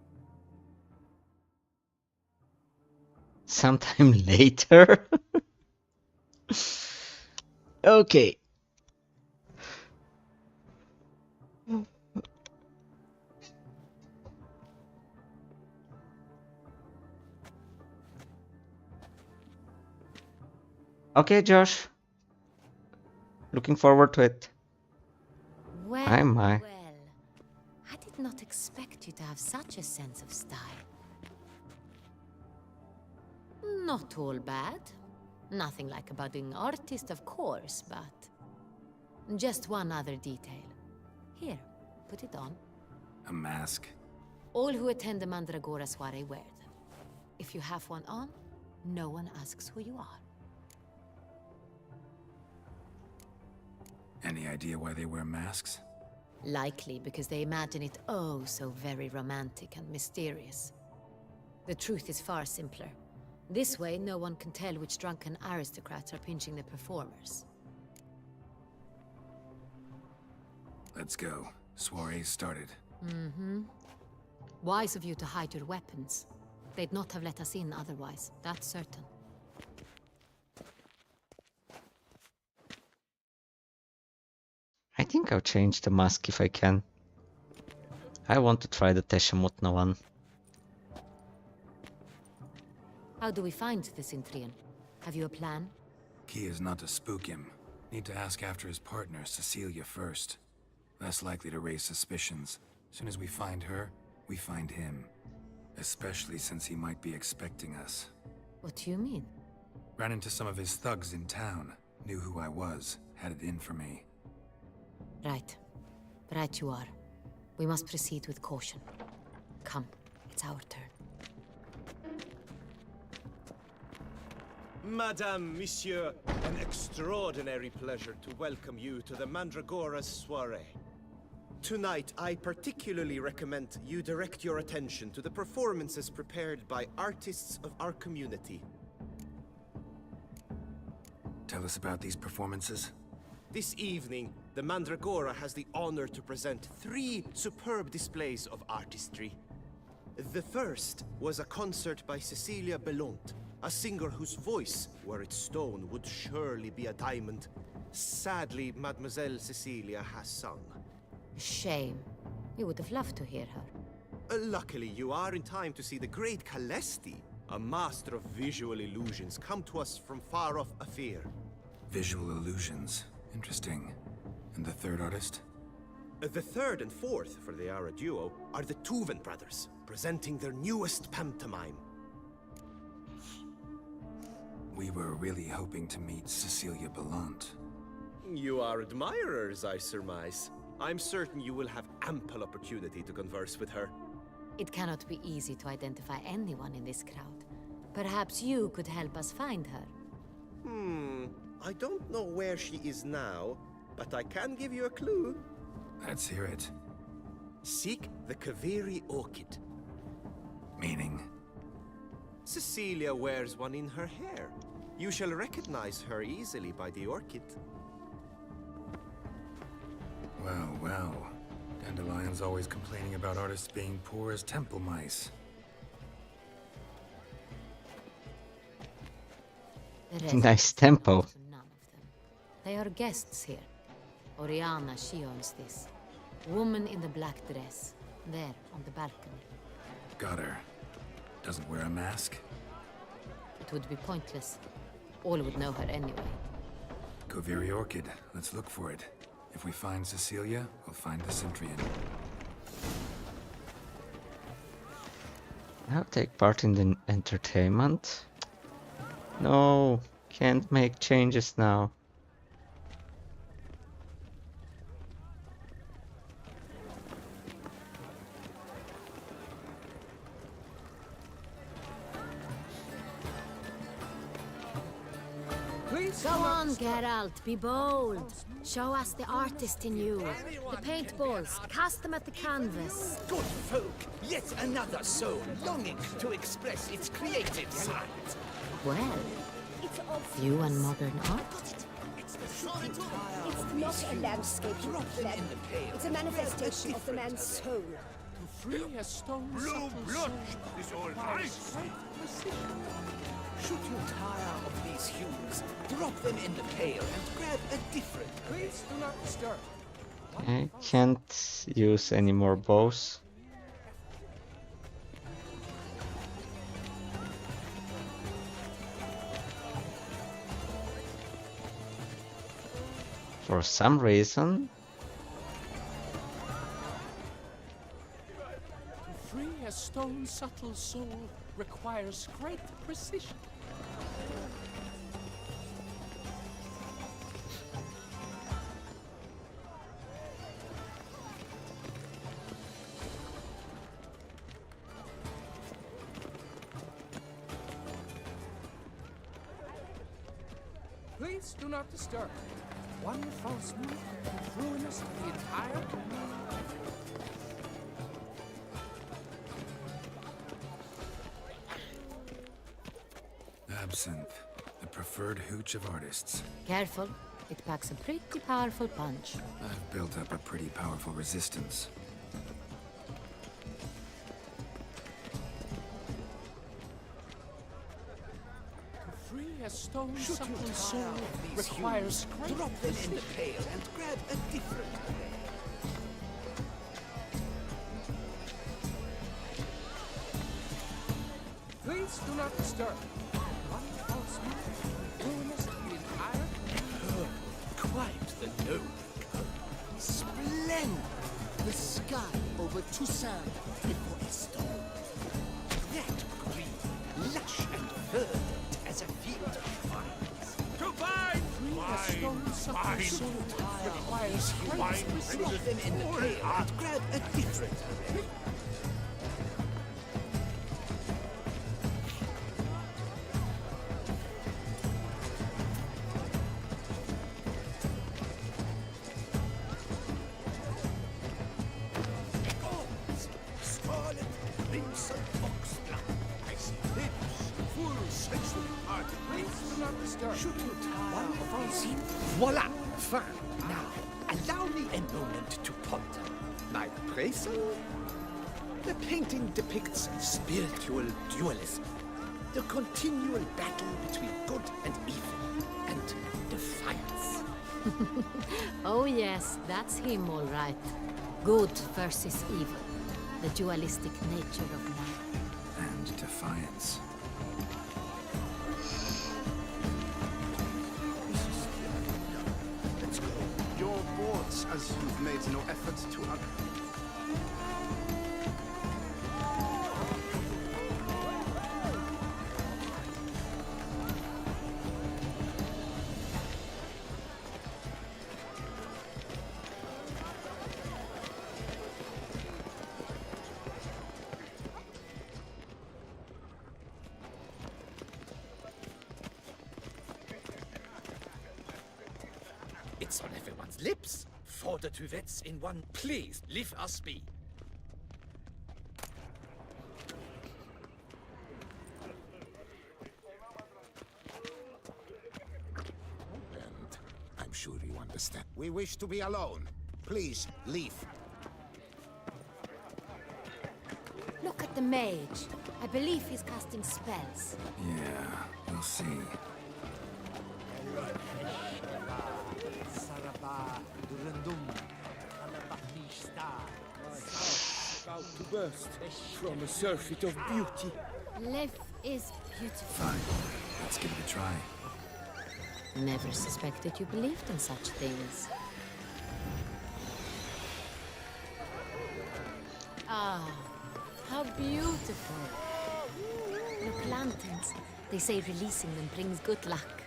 [SPEAKER 6] Sometime later. Okay. Okay, Josh. Looking forward to it.
[SPEAKER 10] Well,
[SPEAKER 6] I'm
[SPEAKER 10] well. I did not expect you to have such a sense of style. Not all bad. Nothing like a budding artist, of course, but... just one other detail. Here, put it on.
[SPEAKER 5] A mask?
[SPEAKER 10] All who attend the Mandragora soiree wear them. If you have one on, no one asks who you are.
[SPEAKER 5] Any idea why they wear masks?
[SPEAKER 10] Likely because they imagine it oh so very romantic and mysterious. The truth is far simpler. This way, no one can tell which drunken aristocrats are pinching the performers.
[SPEAKER 5] Let's go. Soiree started.
[SPEAKER 10] Mm-hmm. Wise of you to hide your weapons. They'd not have let us in otherwise, that's certain.
[SPEAKER 6] I think I'll change the mask if I can. I want to try the Teshamutna one.
[SPEAKER 10] How do we find the Cintrian? Have you a plan?
[SPEAKER 5] Key is not to spook him. Need to ask after his partner, Cecilia, first. Less likely to raise suspicions. Soon as we find her, we find him. Especially since he might be expecting us.
[SPEAKER 10] What do you mean?
[SPEAKER 5] Ran into some of his thugs in town. Knew who I was. Had it in for me.
[SPEAKER 10] Right. Right you are. We must proceed with caution. Come, it's our turn.
[SPEAKER 13] Madame, Monsieur, an extraordinary pleasure to welcome you to the Mandragora's soiree. Tonight, I particularly recommend you direct your attention to the performances prepared by artists of our community.
[SPEAKER 5] Tell us about these performances.
[SPEAKER 13] This evening, the Mandragora has the honor to present 3 superb displays of artistry. The first was a concert by Cecilia Belont, A singer whose voice, were it stone, would surely be a diamond. Sadly, Mademoiselle Cecilia has sung.
[SPEAKER 10] Shame. We would have loved to hear her.
[SPEAKER 13] Luckily, you are in time to see the great Calesti, a master of visual illusions, come to us from far off Afir.
[SPEAKER 5] Visual illusions. Interesting. And the third artist?
[SPEAKER 13] The third and fourth, for they are a duo, are the Tuven brothers, presenting their newest pantomime.
[SPEAKER 5] We were really hoping to meet Cecilia Belant.
[SPEAKER 13] You are admirers, I surmise. I'm certain you will have ample opportunity to converse with her.
[SPEAKER 10] It cannot be easy to identify anyone in this crowd. Perhaps you could help us find her.
[SPEAKER 13] I don't know where she is now, but I can give you a clue.
[SPEAKER 5] Let's hear it.
[SPEAKER 13] Seek the Kaviri orchid.
[SPEAKER 5] Meaning?
[SPEAKER 13] Cecilia wears one in her hair. You shall recognize her easily by the orchid.
[SPEAKER 5] Well, well. Dandelion's always complaining about artists being poor as temple mice.
[SPEAKER 6] Nice tempo.
[SPEAKER 10] None of them. They are guests here. Oriana, she owns this. Woman in the black dress. There, on the balcony.
[SPEAKER 5] Got her. Doesn't wear a mask?
[SPEAKER 10] It would be pointless. All would know her anyway.
[SPEAKER 5] Koviri Orchid. Let's look for it. If we find Cecilia, we'll find the Centurion.
[SPEAKER 6] Now take part in the entertainment. No, can't make changes now.
[SPEAKER 10] Go on, Geralt, be bold. Show us the artist in you. The paintballs, cast them at the canvas.
[SPEAKER 9] Good folk, yet another soul longing to express its creative side.
[SPEAKER 10] Well, you and modern art?
[SPEAKER 2] It's not a landscape, Flem. It's a manifestation of the man's soul.
[SPEAKER 12] To free a stone
[SPEAKER 11] Blue blood is all right.
[SPEAKER 9] Should you tire of these hues, drop them in the pail and grab a different.
[SPEAKER 12] Please do not stir.
[SPEAKER 6] I can't use any more bows. For some reason.
[SPEAKER 12] To free a stone subtle soul requires great precision. Please do not disturb. One false move can ruin us to the entire
[SPEAKER 5] Absinthe, the preferred hooch of artists.
[SPEAKER 10] Careful, it packs a pretty powerful punch.
[SPEAKER 5] I've built up a pretty powerful resistance.
[SPEAKER 12] To free a stone subtle soul requires great
[SPEAKER 9] Drop them in the pail and grab a different array.
[SPEAKER 12] Please do not disturb. One false move can ruin us to the entire
[SPEAKER 9] Quite the noble color. Splendid! The sky over Toussaint before a storm. That green, lush and verdant as a field of vines.
[SPEAKER 11] To vine!
[SPEAKER 12] a stone subtle soul requires great
[SPEAKER 11] Wine
[SPEAKER 12] precision.
[SPEAKER 9] Drop them in the pail and grab a different array. Scarlet crimson oxblood. I see lips, full sensual heart.
[SPEAKER 12] Please do not disturb.
[SPEAKER 9] Should you tire of these? Voila! Fine. Now, allow me a moment to ponder. My appraisal? The painting depicts spiritual dualism.
[SPEAKER 3] The continual battle between good and evil, and defiance.
[SPEAKER 10] Oh yes, that's him all right. Good versus evil. The dualistic nature of man.
[SPEAKER 5] And defiance.
[SPEAKER 11] Let's go. Your boards, as you've made no effort to
[SPEAKER 9] It's on everyone's lips. 4 de Tuvettes in one. Please, leave us be.
[SPEAKER 4] And I'm sure you understand. We wish to be alone. Please, leave.
[SPEAKER 10] Look at the mage. I believe he's casting spells.
[SPEAKER 5] Yeah, we'll see.
[SPEAKER 8] About to burst from a surfeit of beauty.
[SPEAKER 10] Life is beautiful.
[SPEAKER 5] Fine. Let's give it a try.
[SPEAKER 10] Never suspected you believed in such things. Ah, how beautiful. Look, lanterns. They say releasing them brings good luck.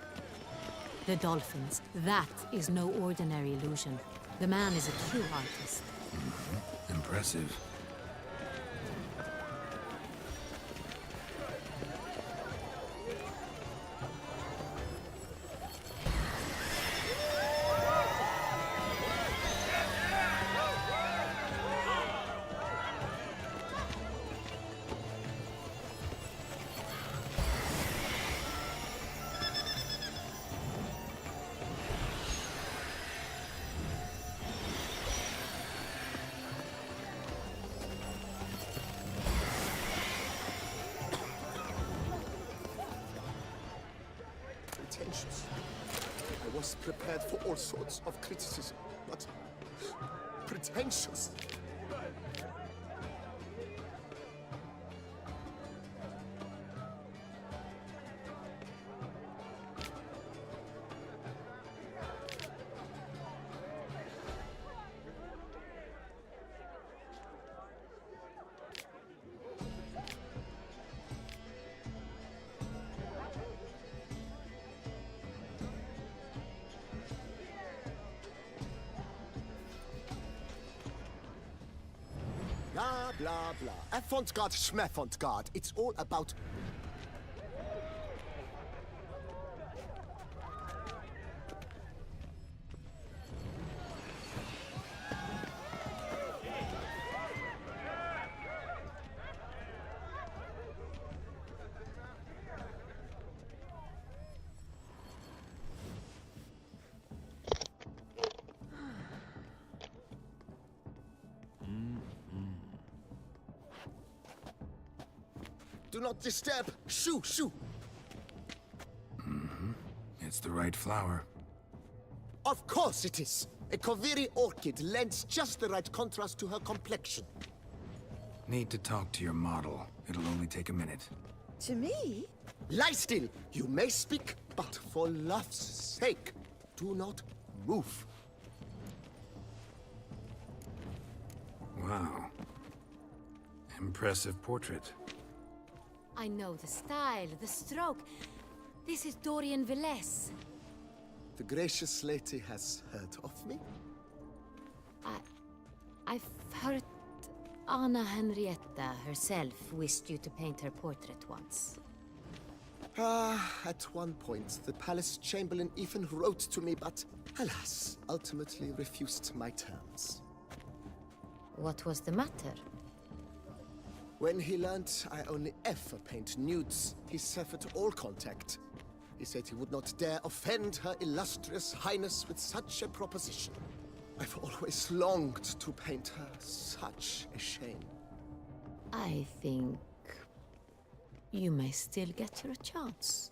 [SPEAKER 10] The dolphins. That is no ordinary illusion. The man is a true artist.
[SPEAKER 5] Impressive.
[SPEAKER 11] Pretentious. I was prepared for all sorts of criticism, but pretentious. Blah, blah, blah. Avant-garde, schmeffant-garde. It's all about... Do not disturb. Shoo, shoo.
[SPEAKER 5] It's the right flower.
[SPEAKER 11] Of course it is. A Koviri orchid lends just the right contrast to her complexion.
[SPEAKER 5] Need to talk to your model. It'll only take a minute.
[SPEAKER 2] To me?
[SPEAKER 11] Lie still. You may speak, but for love's sake, do not move.
[SPEAKER 5] Wow. Impressive portrait.
[SPEAKER 10] I know the style, the stroke. This is Dorian Villesse.
[SPEAKER 11] The gracious lady has heard of me?
[SPEAKER 10] I've heard Anna Henrietta herself wished you to paint her portrait once.
[SPEAKER 11] At one point, the palace chamberlain even wrote to me, but alas, ultimately refused my terms.
[SPEAKER 10] What was the matter?
[SPEAKER 11] When he learned I only ever paint nudes, he severed all contact. He said he would not dare offend her illustrious highness with such a proposition. I've always longed to paint her. Such a shame.
[SPEAKER 10] I think You may still get your chance.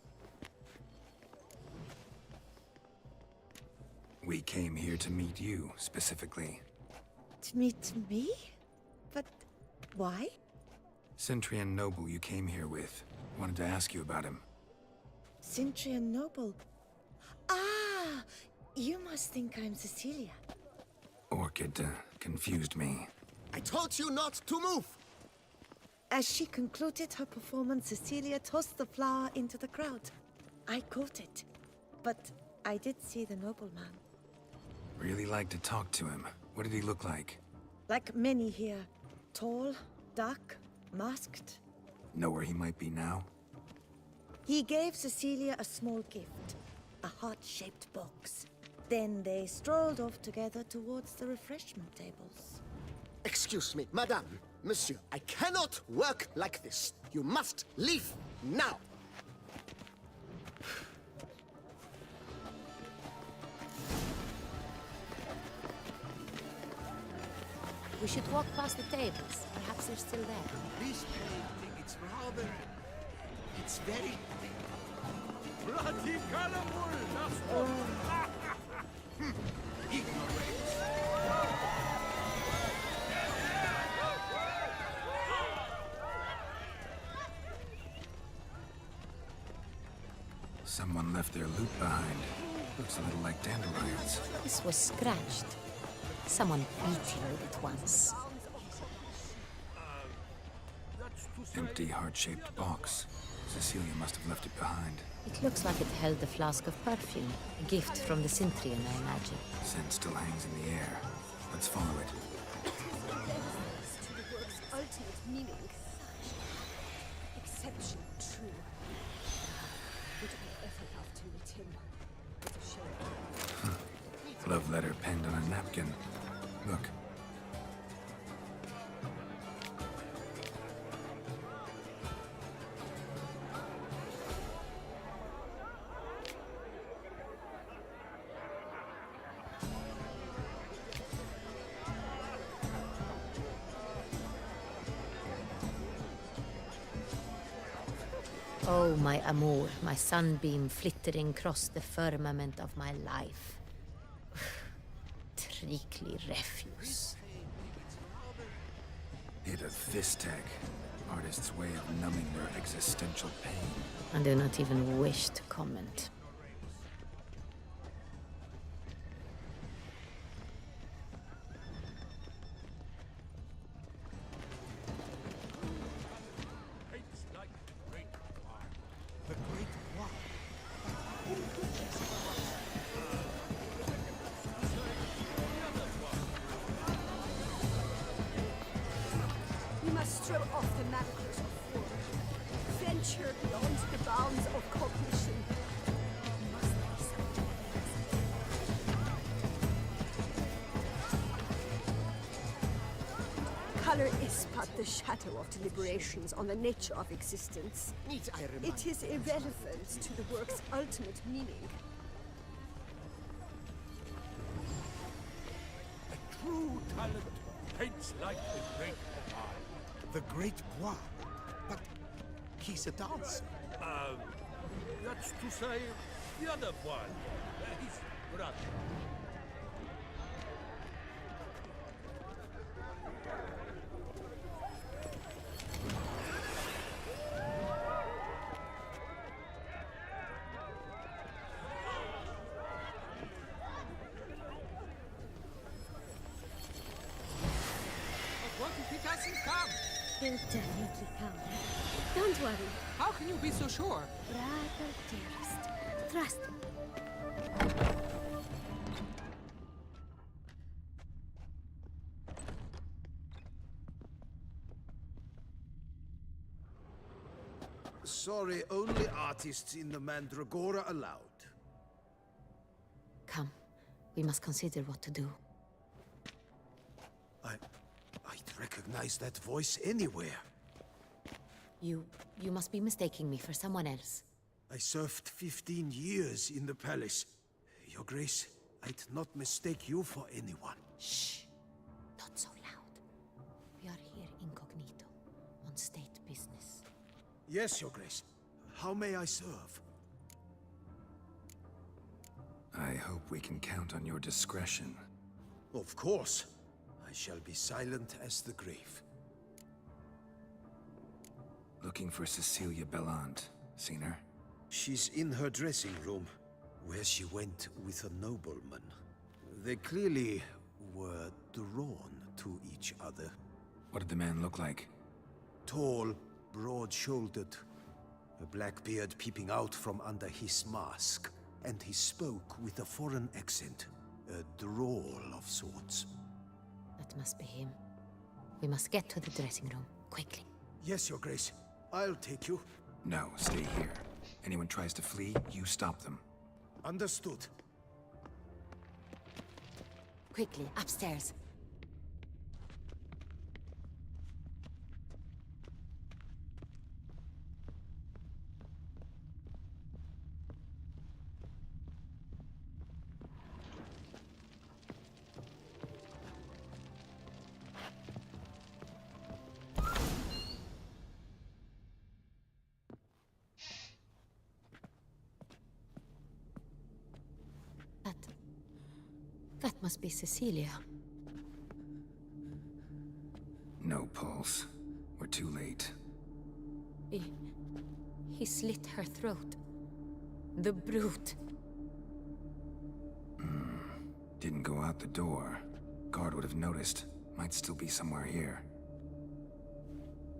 [SPEAKER 5] We came here to meet you, specifically.
[SPEAKER 2] To meet me? But why?
[SPEAKER 5] Centrian noble you came here with. Wanted to ask you about him.
[SPEAKER 2] Centrian noble. Ah! You must think I'm Cecilia.
[SPEAKER 5] Orchid confused me.
[SPEAKER 11] I told you not to move!
[SPEAKER 2] As she concluded her performance, Cecilia tossed the flower into the crowd. I caught it. But I did see the nobleman.
[SPEAKER 5] Really liked to talk to him. What did he look like?
[SPEAKER 2] Like many here. Tall, dark, masked.
[SPEAKER 5] Know where he might be now?
[SPEAKER 2] He gave Cecilia a small gift. A heart-shaped box. Then they strolled off together towards the refreshment tables.
[SPEAKER 11] Excuse me, madame, monsieur, I cannot work like this. You must leave now.
[SPEAKER 10] We should walk past the tables. Perhaps they're still there.
[SPEAKER 4] This painting, it's rather... It's very...
[SPEAKER 12] Bloody Calamul!
[SPEAKER 5] Someone left their loot behind. Looks a little like dandelions.
[SPEAKER 10] This was scratched. Someone beat you with it once.
[SPEAKER 5] Empty, heart-shaped box. Cecilia must have left it behind.
[SPEAKER 10] It looks like it held a flask of perfume. A gift from the Cintrian, I imagine.
[SPEAKER 5] Scent still hangs in the air. Let's follow it.
[SPEAKER 2] To the work's ultimate meaning. Exceptional true. Would I ever love to meet him? It's a shame.
[SPEAKER 5] Love letter penned on a napkin. Look.
[SPEAKER 10] Oh, my amour, my sunbeam flittering across the firmament of my life. Treacly refuse.
[SPEAKER 5] Hit a fist tag. Artist's way of numbing their existential pain.
[SPEAKER 10] I do not even wish to comment.
[SPEAKER 2] We must throw off the manacles of form. Venture beyond the bounds of cognition. Must be something. Color is but the shadow of deliberations on the nature of existence. It is irrelevant to the work's ultimate meaning.
[SPEAKER 12] A true talent paints like the great Bois.
[SPEAKER 4] The Great Bois? But he's a dancer.
[SPEAKER 12] That's to say, the other one. His brother. But what if he doesn't come?
[SPEAKER 2] He'll definitely come. Don't worry.
[SPEAKER 12] How can you be so sure?
[SPEAKER 2] Brother dearest. Trust me.
[SPEAKER 3] Sorry, only artists in the Mandragora allowed.
[SPEAKER 10] Come, we must consider what to do.
[SPEAKER 3] I'd recognize that voice anywhere.
[SPEAKER 10] You must be mistaking me for someone else.
[SPEAKER 3] I served 15 years in the palace. Your Grace, I'd not mistake you for anyone.
[SPEAKER 10] Shh! Not so loud. We are here incognito, on state business.
[SPEAKER 3] Yes, Your Grace. How may I serve?
[SPEAKER 5] I hope we can count on your discretion.
[SPEAKER 3] Of course. I shall be silent as the grave.
[SPEAKER 5] Looking for Cecilia Bellant. Seen her?
[SPEAKER 3] She's in her dressing room, where she went with a nobleman. They clearly were drawn to each other.
[SPEAKER 5] What did the man look like?
[SPEAKER 3] Tall, broad-shouldered, a black beard peeping out from under his mask, and he spoke with a foreign accent, a drawl of sorts.
[SPEAKER 10] That must be him. We must get to the dressing room, quickly.
[SPEAKER 3] Yes, Your Grace. I'll take you.
[SPEAKER 5] No, stay here. Anyone tries to flee, you stop them.
[SPEAKER 3] Understood.
[SPEAKER 10] Quickly, upstairs. That must be Cecilia.
[SPEAKER 5] No pulse. We're too late.
[SPEAKER 10] He slit her throat. The brute.
[SPEAKER 5] Didn't go out the door. Guard would have noticed. Might still be somewhere here.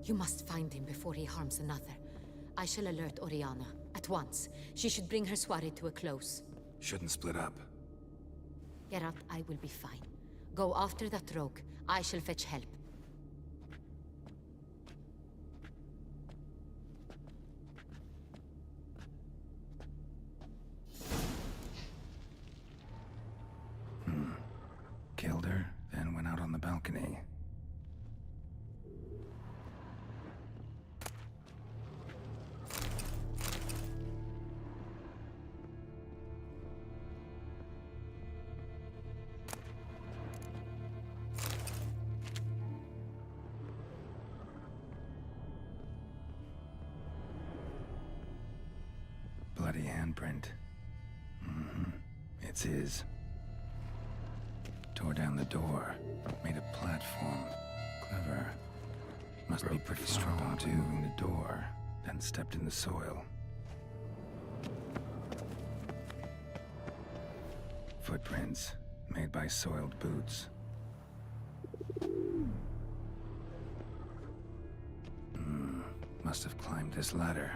[SPEAKER 10] You must find him before he harms another. I shall alert Oriana. At once. She should bring her soirée to a close.
[SPEAKER 5] Shouldn't split up.
[SPEAKER 10] Geralt, I will be fine. Go after that rogue. I shall fetch help.
[SPEAKER 5] Killed her, then went out on the balcony. Bloody handprint. It's his. Tore down the door. Made a platform. Clever. Must be pretty strong too. Moving the door, then stepped in the soil. Footprints, made by soiled boots. Must have climbed this ladder.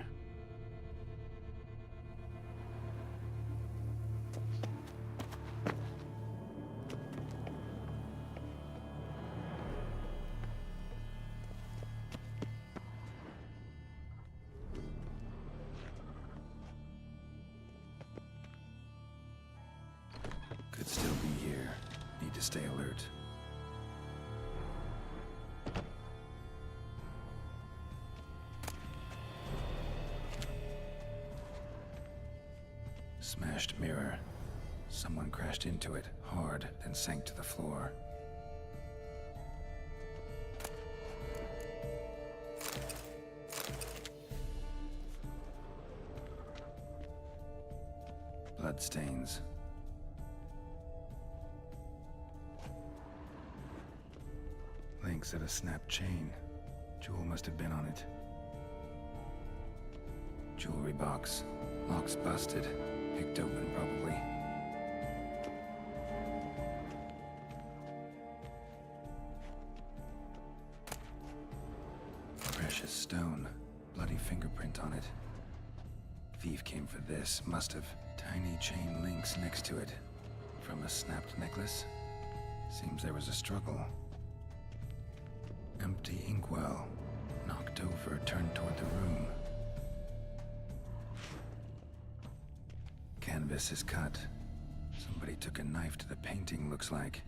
[SPEAKER 5] Could still be here. Need to stay alert. Smashed mirror. Someone crashed into it, hard, then sank to the floor. Bloodstains. Links of a snapped chain. Jewel must have been on it. Jewelry box. Lock's busted. Picked open, probably. Precious stone. Bloody fingerprint on it. Thief came for this. Must have. Tiny chain links next to it. From a snapped necklace? Seems there was a struggle. Empty inkwell. Knocked over, turned toward the room. Canvas is cut. Somebody took a knife to the painting, looks like.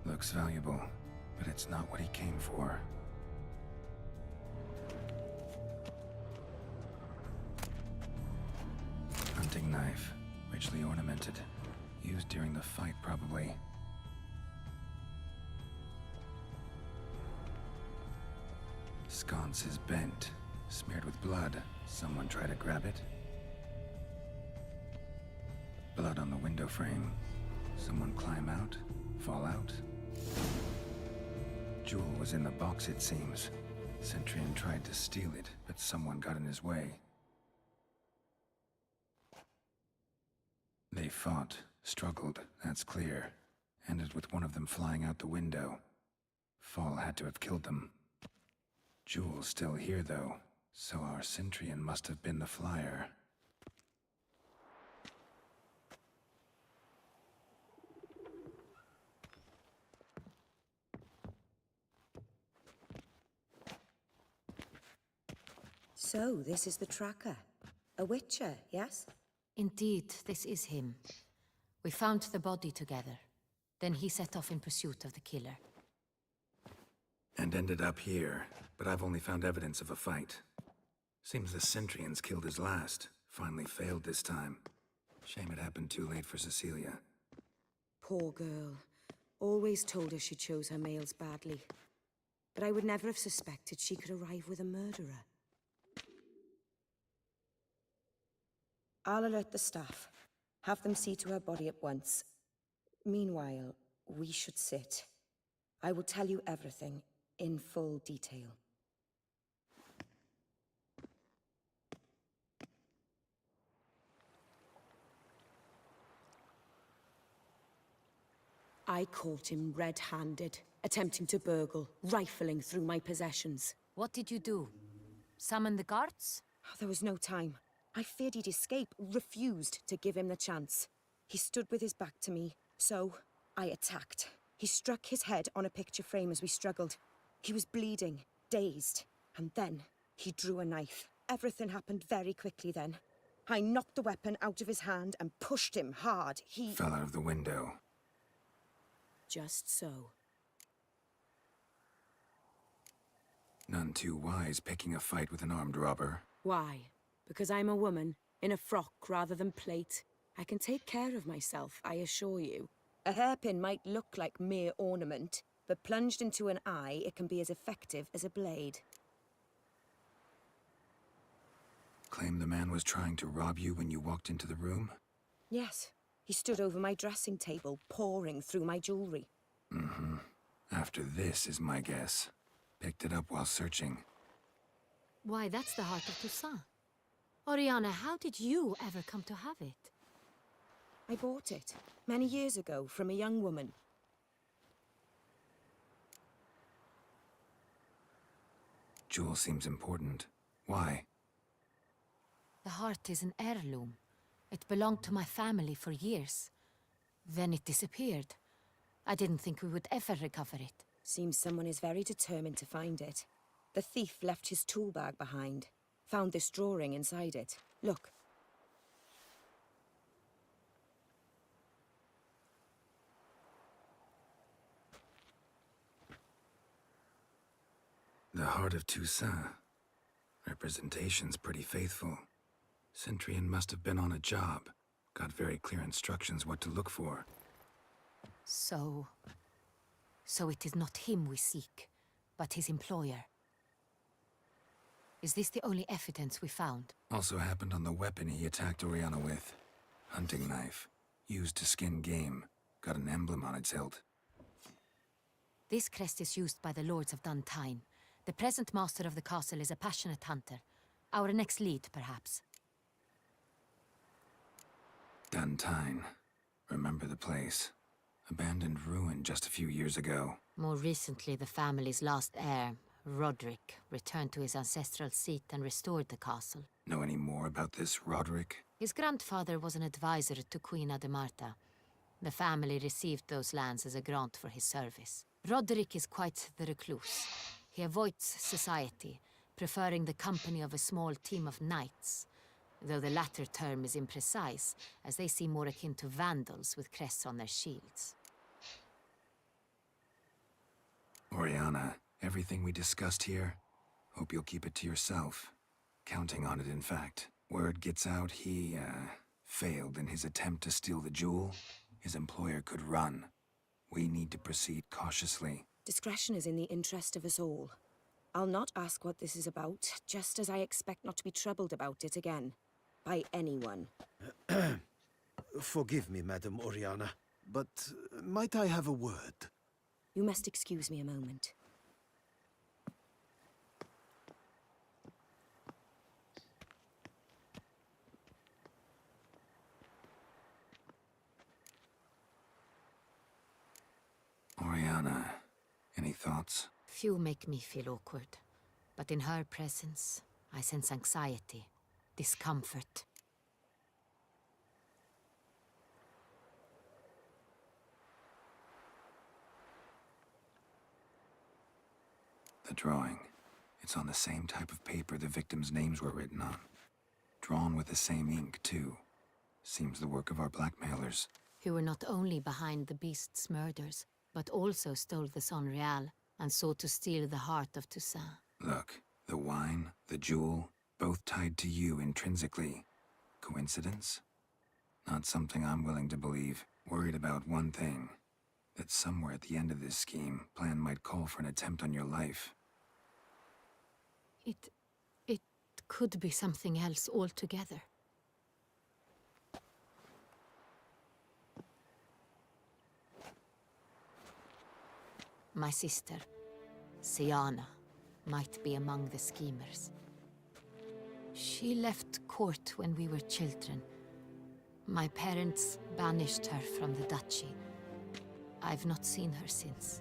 [SPEAKER 5] Looks valuable, but it's not what he came for. Hunting knife, richly ornamented. Used during the fight, probably. Sconce is bent, smeared with blood. Someone try to grab it? Blood on the window frame. Someone climb out? Fall out? Jewel was in the box, it seems. Centurion tried to steal it, but someone got in his way. They fought, struggled, that's clear. Ended with one of them flying out the window. Fall had to have killed them. Jewel's still here, though, so our Centurion must have been the flyer.
[SPEAKER 2] So, this is the tracker. A witcher, yes?
[SPEAKER 10] Indeed, this is him. We found the body together. Then he set off in pursuit of the killer.
[SPEAKER 5] And ended up here, but I've only found evidence of a fight. Seems the Centurions killed his last. Finally failed this time. Shame it happened too late for Cecilia.
[SPEAKER 2] Poor girl. Always told her she chose her males badly. But I would never have suspected she could arrive with a murderer. I'll alert the staff. Have them see to her body at once. Meanwhile, we should sit. I will tell you everything, in full detail. I caught him red-handed, attempting to burgle, rifling through my possessions.
[SPEAKER 10] What did you do? Summon the guards?
[SPEAKER 2] Oh, there was no time. I feared he'd escape, refused to give him the chance. He stood with his back to me, so I attacked. He struck his head on a picture frame as we struggled. He was bleeding, dazed, and then he drew a knife. Everything happened very quickly then. I knocked the weapon out of his hand and pushed him hard. He
[SPEAKER 5] fell out of the window.
[SPEAKER 2] Just so.
[SPEAKER 5] None too wise picking a fight with an armed robber.
[SPEAKER 2] Why? Because I'm a woman, in a frock rather than plate. I can take care of myself, I assure you. A hairpin might look like mere ornament, but plunged into an eye, it can be as effective as a blade.
[SPEAKER 5] Claim the man was trying to rob you when you walked into the room?
[SPEAKER 2] Yes. He stood over my dressing table, pouring through my jewelry.
[SPEAKER 5] Mm-hmm. After this is my guess. Picked it up while searching.
[SPEAKER 10] Why, that's the heart of Toussaint. Oriana, how did you ever come to have it?
[SPEAKER 2] I bought it, many years ago, from a young woman.
[SPEAKER 5] Jewel seems important. Why?
[SPEAKER 10] The heart is an heirloom. It belonged to my family for years. Then it disappeared. I didn't think we would ever recover it.
[SPEAKER 2] Seems someone is very determined to find it. The thief left his tool bag behind. Found this drawing inside it. Look.
[SPEAKER 5] The heart of Toussaint. Representation's pretty faithful. Centurion must have been on a job. Got very clear instructions what to look for.
[SPEAKER 10] So it is not him we seek, but his employer. Is this the only evidence we found?
[SPEAKER 5] Also happened on the weapon he attacked Oriana with. Hunting knife. Used to skin game. Got an emblem on its hilt.
[SPEAKER 10] This crest is used by the Lords of Duntine. The present master of the castle is a passionate hunter. Our next lead, perhaps.
[SPEAKER 5] Duntine. Remember the place. Abandoned ruin just a few years ago.
[SPEAKER 10] More recently, the family's last heir, Roderick, returned to his ancestral seat and restored the castle.
[SPEAKER 5] Know any more about this Roderick?
[SPEAKER 10] His grandfather was an advisor to Queen Ademarta. The family received those lands as a grant for his service. Roderick is quite the recluse. He avoids society, preferring the company of a small team of knights, though the latter term is imprecise, as they seem more akin to vandals with crests on their shields.
[SPEAKER 5] Oriana, everything we discussed here, hope you'll keep it to yourself. Counting on it, in fact. Word gets out he, failed in his attempt to steal the jewel. his employer could run. We need to proceed cautiously.
[SPEAKER 2] Discretion is in the interest of us all. I'll not ask what this is about, just as I expect not to be troubled about it again. By anyone.
[SPEAKER 3] Forgive me, Madam Oriana, but might I have a word?
[SPEAKER 2] You must excuse me a moment.
[SPEAKER 5] Oriana, any thoughts?
[SPEAKER 10] Few make me feel awkward, but in her presence, I sense anxiety, discomfort.
[SPEAKER 5] The drawing. It's on the same type of paper the victims' names were written on. Drawn with the same ink, too. Seems the work of our blackmailers.
[SPEAKER 10] Who were not only behind the beast's murders, but also stole the Son Real and sought to steal the heart of Toussaint.
[SPEAKER 5] Look, the wine, the jewel, both tied to you intrinsically. Coincidence? Not something I'm willing to believe. Worried about one thing. That somewhere at the end of this scheme, plan might call for an attempt on your life.
[SPEAKER 10] It could be something else altogether. My sister, Siana, might be among the schemers. She left court when we were children. My parents banished her from the duchy. I've not seen her since.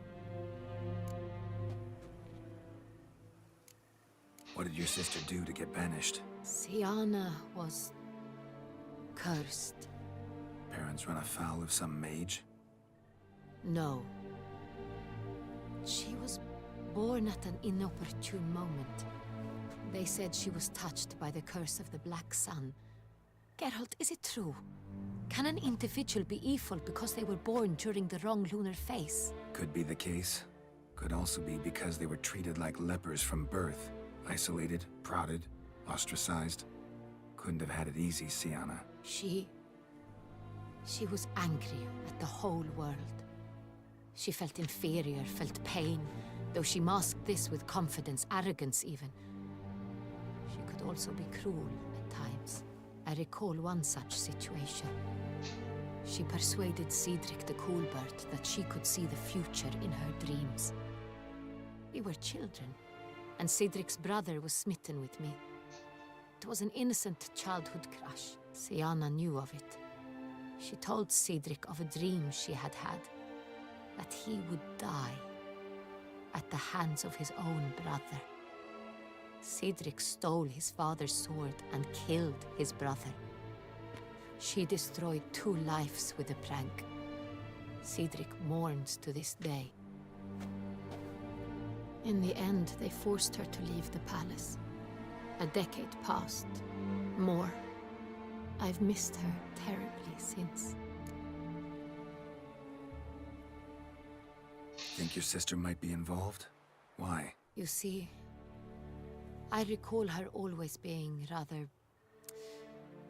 [SPEAKER 5] What did your sister do to get banished?
[SPEAKER 10] Siana was cursed.
[SPEAKER 5] Parents run afoul of some mage?
[SPEAKER 10] No. She was born at an inopportune moment. They said she was touched by the curse of the Black Sun. Geralt, is it true? Can an individual be evil because they were born during the wrong lunar phase?
[SPEAKER 5] Could be the case. Could also be because they were treated like lepers from birth. Isolated, prodded, ostracized. Couldn't have had it easy, Siana.
[SPEAKER 10] She was angry at the whole world. She felt inferior, felt pain, though she masked this with confidence, arrogance even. She could also be cruel at times. I recall one such situation. She persuaded Cedric the Coolbird that she could see the future in her dreams. We were children, and Cedric's brother was smitten with me. It was an innocent childhood crush. Siana knew of it. She told Cedric of a dream she had had, that he would die at the hands of his own brother. Cedric stole his father's sword and killed his brother. She destroyed 2 lives with a prank. Cedric mourns to this day. In the end, they forced her to leave the palace. A decade passed. More. I've missed her terribly since.
[SPEAKER 5] Think your sister might be involved? Why?
[SPEAKER 10] You see, I recall her always being rather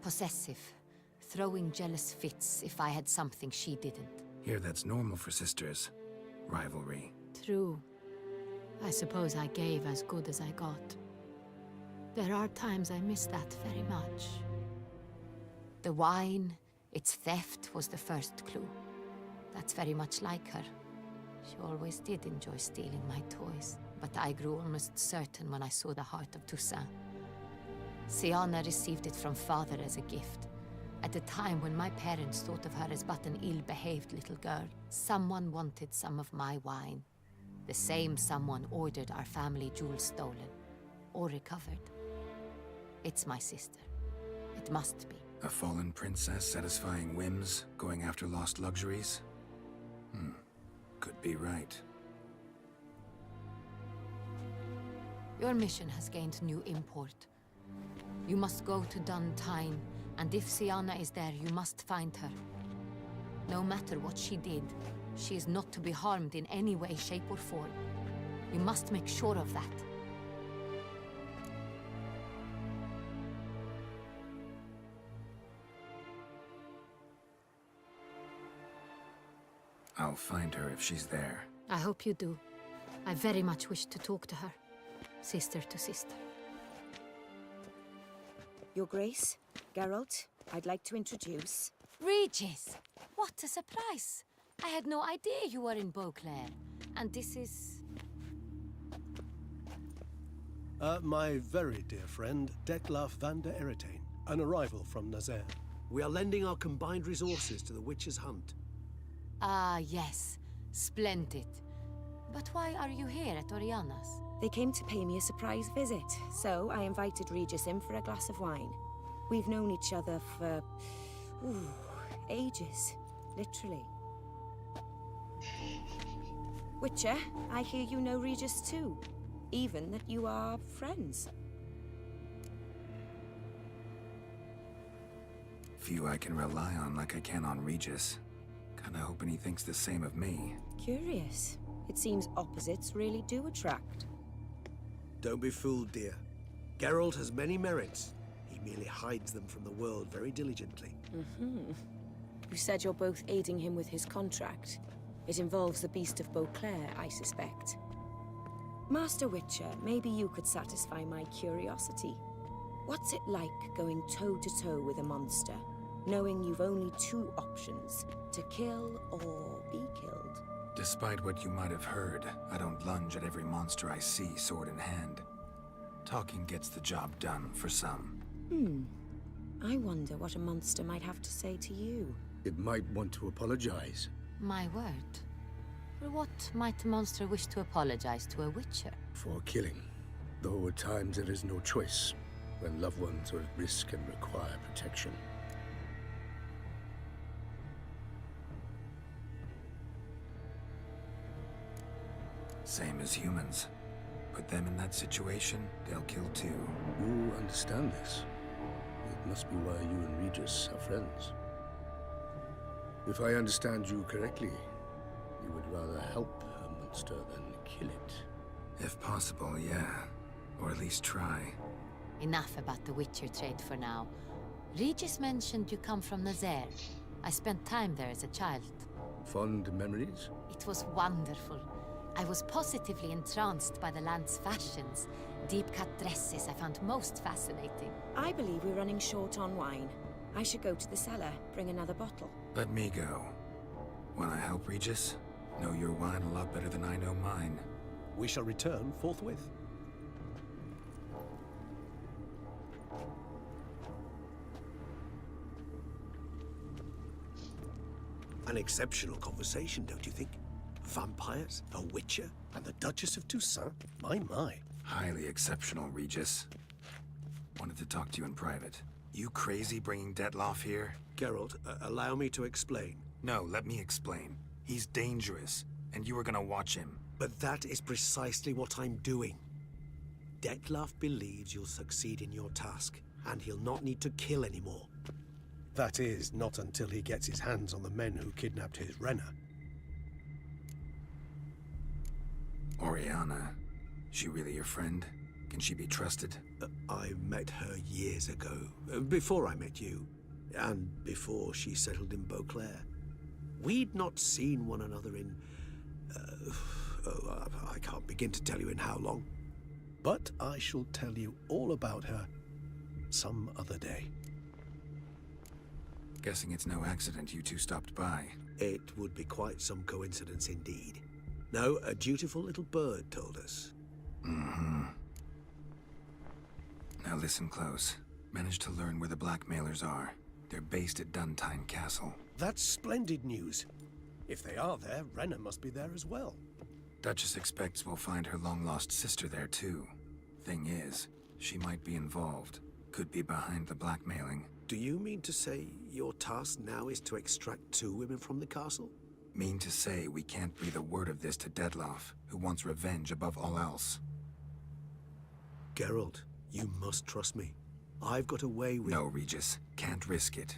[SPEAKER 10] possessive, throwing jealous fits if I had something she didn't.
[SPEAKER 5] Here, that's normal for sisters. Rivalry.
[SPEAKER 10] True. I suppose I gave as good as I got. There are times I miss that very much. The wine, its theft, was the first clue. That's very much like her. She always did enjoy stealing my toys, but I grew almost certain when I saw the heart of Toussaint. Siana received it from father as a gift. At a time when my parents thought of her as but an ill-behaved little girl, someone wanted some of my wine. The same someone ordered our family jewels stolen, or recovered. It's my sister. It must be.
[SPEAKER 5] A fallen princess satisfying whims, going after lost luxuries? Could be right.
[SPEAKER 10] Your mission has gained new import. You must go to Dun Tyne, and if Siana is there, you must find her. No matter what she did, she is not to be harmed in any way, shape, or form. You must make sure of that.
[SPEAKER 5] I'll find her if she's there.
[SPEAKER 10] I hope you do. I very much wish to talk to her. Sister to sister.
[SPEAKER 2] Your Grace, Geralt, I'd like to introduce...
[SPEAKER 10] Regis! What a surprise! I had no idea you were in Beauclair. And this is...
[SPEAKER 3] My very dear friend, Detlaf van der Eritane, an arrival from Nazaire. We are lending our combined resources to the Witcher's hunt.
[SPEAKER 10] Ah, yes. Splendid. But why are you here at Oriana's?
[SPEAKER 2] They came to pay me a surprise visit, so I invited Regis in for a glass of wine. We've known each other for... ages. Literally. Witcher, I hear you know Regis too. Even that you are friends.
[SPEAKER 5] Few I can rely on like I can on Regis. Kinda hoping he thinks the same of me.
[SPEAKER 2] Curious. It seems opposites really do attract.
[SPEAKER 3] Don't be fooled, dear. Geralt has many merits. He merely hides them from the world very diligently.
[SPEAKER 2] You said you're both aiding him with his contract. It involves the Beast of Beauclair, I suspect. Master Witcher, maybe you could satisfy my curiosity. What's it like going toe-to-toe with a monster, knowing you've only two options, to kill or be killed?
[SPEAKER 5] Despite what you might have heard, I don't lunge at every monster I see sword in hand. Talking gets the job done for some.
[SPEAKER 2] I wonder what a monster might have to say to you.
[SPEAKER 14] It might want to apologize.
[SPEAKER 10] My word. For what might a monster wish to apologize to a witcher?
[SPEAKER 14] For killing. Though at times there is no choice, when loved ones are at risk and require protection.
[SPEAKER 5] Same as humans. Put them in that situation, they'll kill too.
[SPEAKER 14] You understand this. It must be why you and Regis are friends. If I understand you correctly, you would rather help a monster than kill it.
[SPEAKER 5] If possible, yeah. Or at least try.
[SPEAKER 10] Enough about the witcher trade for now. Regis mentioned you come from Nazaire. I spent time there as a child.
[SPEAKER 14] Fond memories?
[SPEAKER 10] It was wonderful. I was positively entranced by the land's fashions. Deep-cut dresses I found most fascinating.
[SPEAKER 2] I believe we're running short on wine. I should go to the cellar, bring another bottle.
[SPEAKER 5] Let me go. Wanna help, Regis? Know your wine a lot better than I know mine.
[SPEAKER 3] We shall return forthwith. An exceptional conversation, don't you think? Vampires, a witcher, and the Duchess of Toussaint? My.
[SPEAKER 5] Highly exceptional, Regis. Wanted to talk to you in private. You crazy bringing Detlaf here?
[SPEAKER 3] Geralt, allow me to explain.
[SPEAKER 5] No, let me explain. He's dangerous, and you were gonna watch him.
[SPEAKER 3] But that is precisely what I'm doing. Detlaf believes you'll succeed in your task, and he'll not need to kill anymore. That is, not until he gets his hands on the men who kidnapped his Renna.
[SPEAKER 5] Oriana, she really your friend? Can she be trusted?
[SPEAKER 3] I met her years ago, before I met you, and before she settled in Beauclair. We'd not seen one another in... I can't begin to tell you in how long. But I shall tell you all about her some other day.
[SPEAKER 5] Guessing it's no accident you two stopped by.
[SPEAKER 3] It would be quite some coincidence indeed. No, a dutiful little bird told us.
[SPEAKER 5] Now listen close. Managed to learn where the blackmailers are. They're based at Duntine Castle.
[SPEAKER 3] That's splendid news. If they are there, Renna must be there as well.
[SPEAKER 5] Duchess expects we'll find her long-lost sister there too. Thing is, she might be involved. Could be behind the blackmailing.
[SPEAKER 3] Do you mean to say your task now is to extract 2 women from the castle?
[SPEAKER 5] Mean to say we can't breathe a word of this to Detlaf, who wants revenge above all else.
[SPEAKER 3] Geralt, you must trust me. I've got a way with...
[SPEAKER 5] No, Regis. Can't risk it.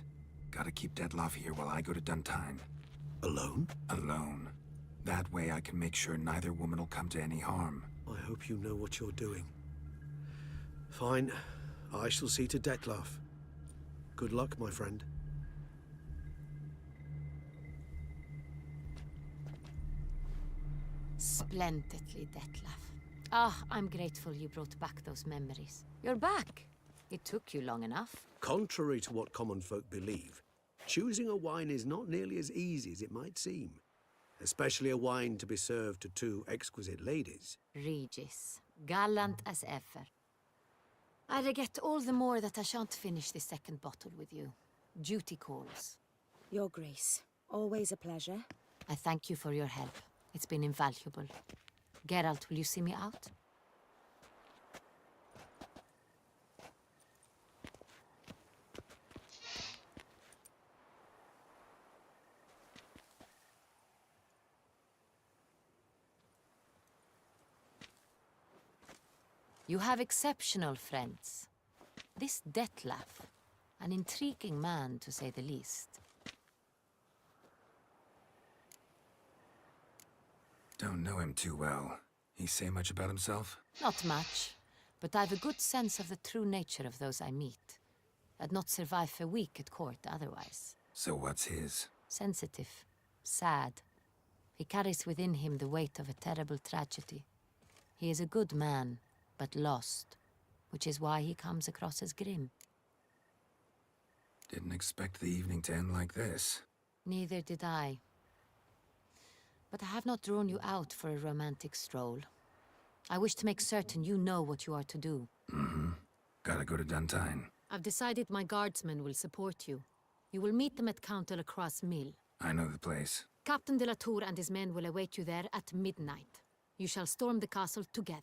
[SPEAKER 5] Gotta keep Detlaf here while I go to Duntine.
[SPEAKER 3] Alone?
[SPEAKER 5] Alone. That way I can make sure neither woman will come to any harm.
[SPEAKER 3] I hope you know what you're doing. Fine. I shall see to Detlaf. Good luck, my friend.
[SPEAKER 10] Splendidly, Detlef. Ah, I'm grateful you brought back those memories. You're back. It took you long enough.
[SPEAKER 3] Contrary to what common folk believe, choosing a wine is not nearly as easy as it might seem. Especially a wine to be served to two exquisite ladies.
[SPEAKER 10] Regis, gallant as ever. I regret all the more that I shan't finish this second bottle with you. Duty calls.
[SPEAKER 2] Your Grace, always a pleasure.
[SPEAKER 10] I thank you for your help. It's been invaluable. Geralt, will you see me out? You have exceptional friends. This Detlef, an intriguing man to say the least.
[SPEAKER 5] Don't know him too well. He say much about himself?
[SPEAKER 10] Not much, but I've a good sense of the true nature of those I meet. I'd not survive a week at court otherwise.
[SPEAKER 5] So what's his?
[SPEAKER 10] Sensitive, sad. He carries within him the weight of a terrible tragedy. He is a good man, but lost, which is why he comes across as grim.
[SPEAKER 5] Didn't expect the evening to end like this.
[SPEAKER 10] Neither did I. But I have not drawn you out for a romantic stroll. I wish to make certain you know what you are to do.
[SPEAKER 5] Mm-hmm. Gotta go to Duntine.
[SPEAKER 10] I've decided my guardsmen will support you. You will meet them at Count de la Croix's mill.
[SPEAKER 5] I know the place.
[SPEAKER 10] Captain de la Tour and his men will await you there at midnight. You shall storm the castle together.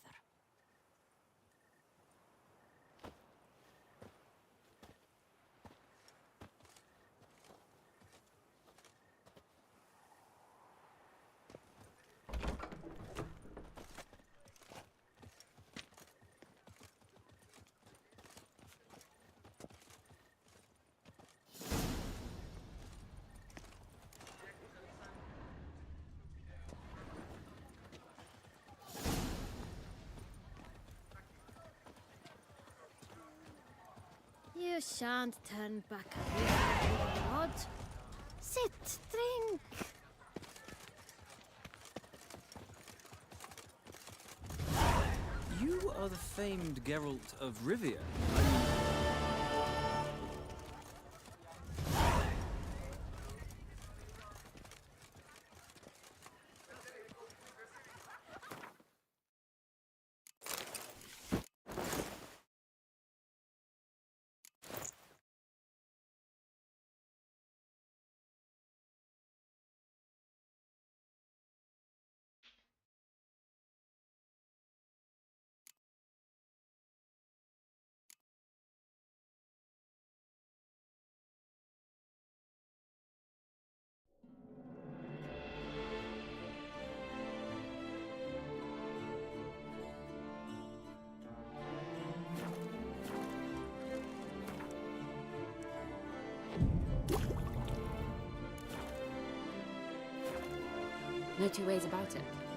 [SPEAKER 7] You shan't turn back here, Lord. Sit, drink.
[SPEAKER 15] You are the famed Geralt of Rivia.
[SPEAKER 10] No two ways about it.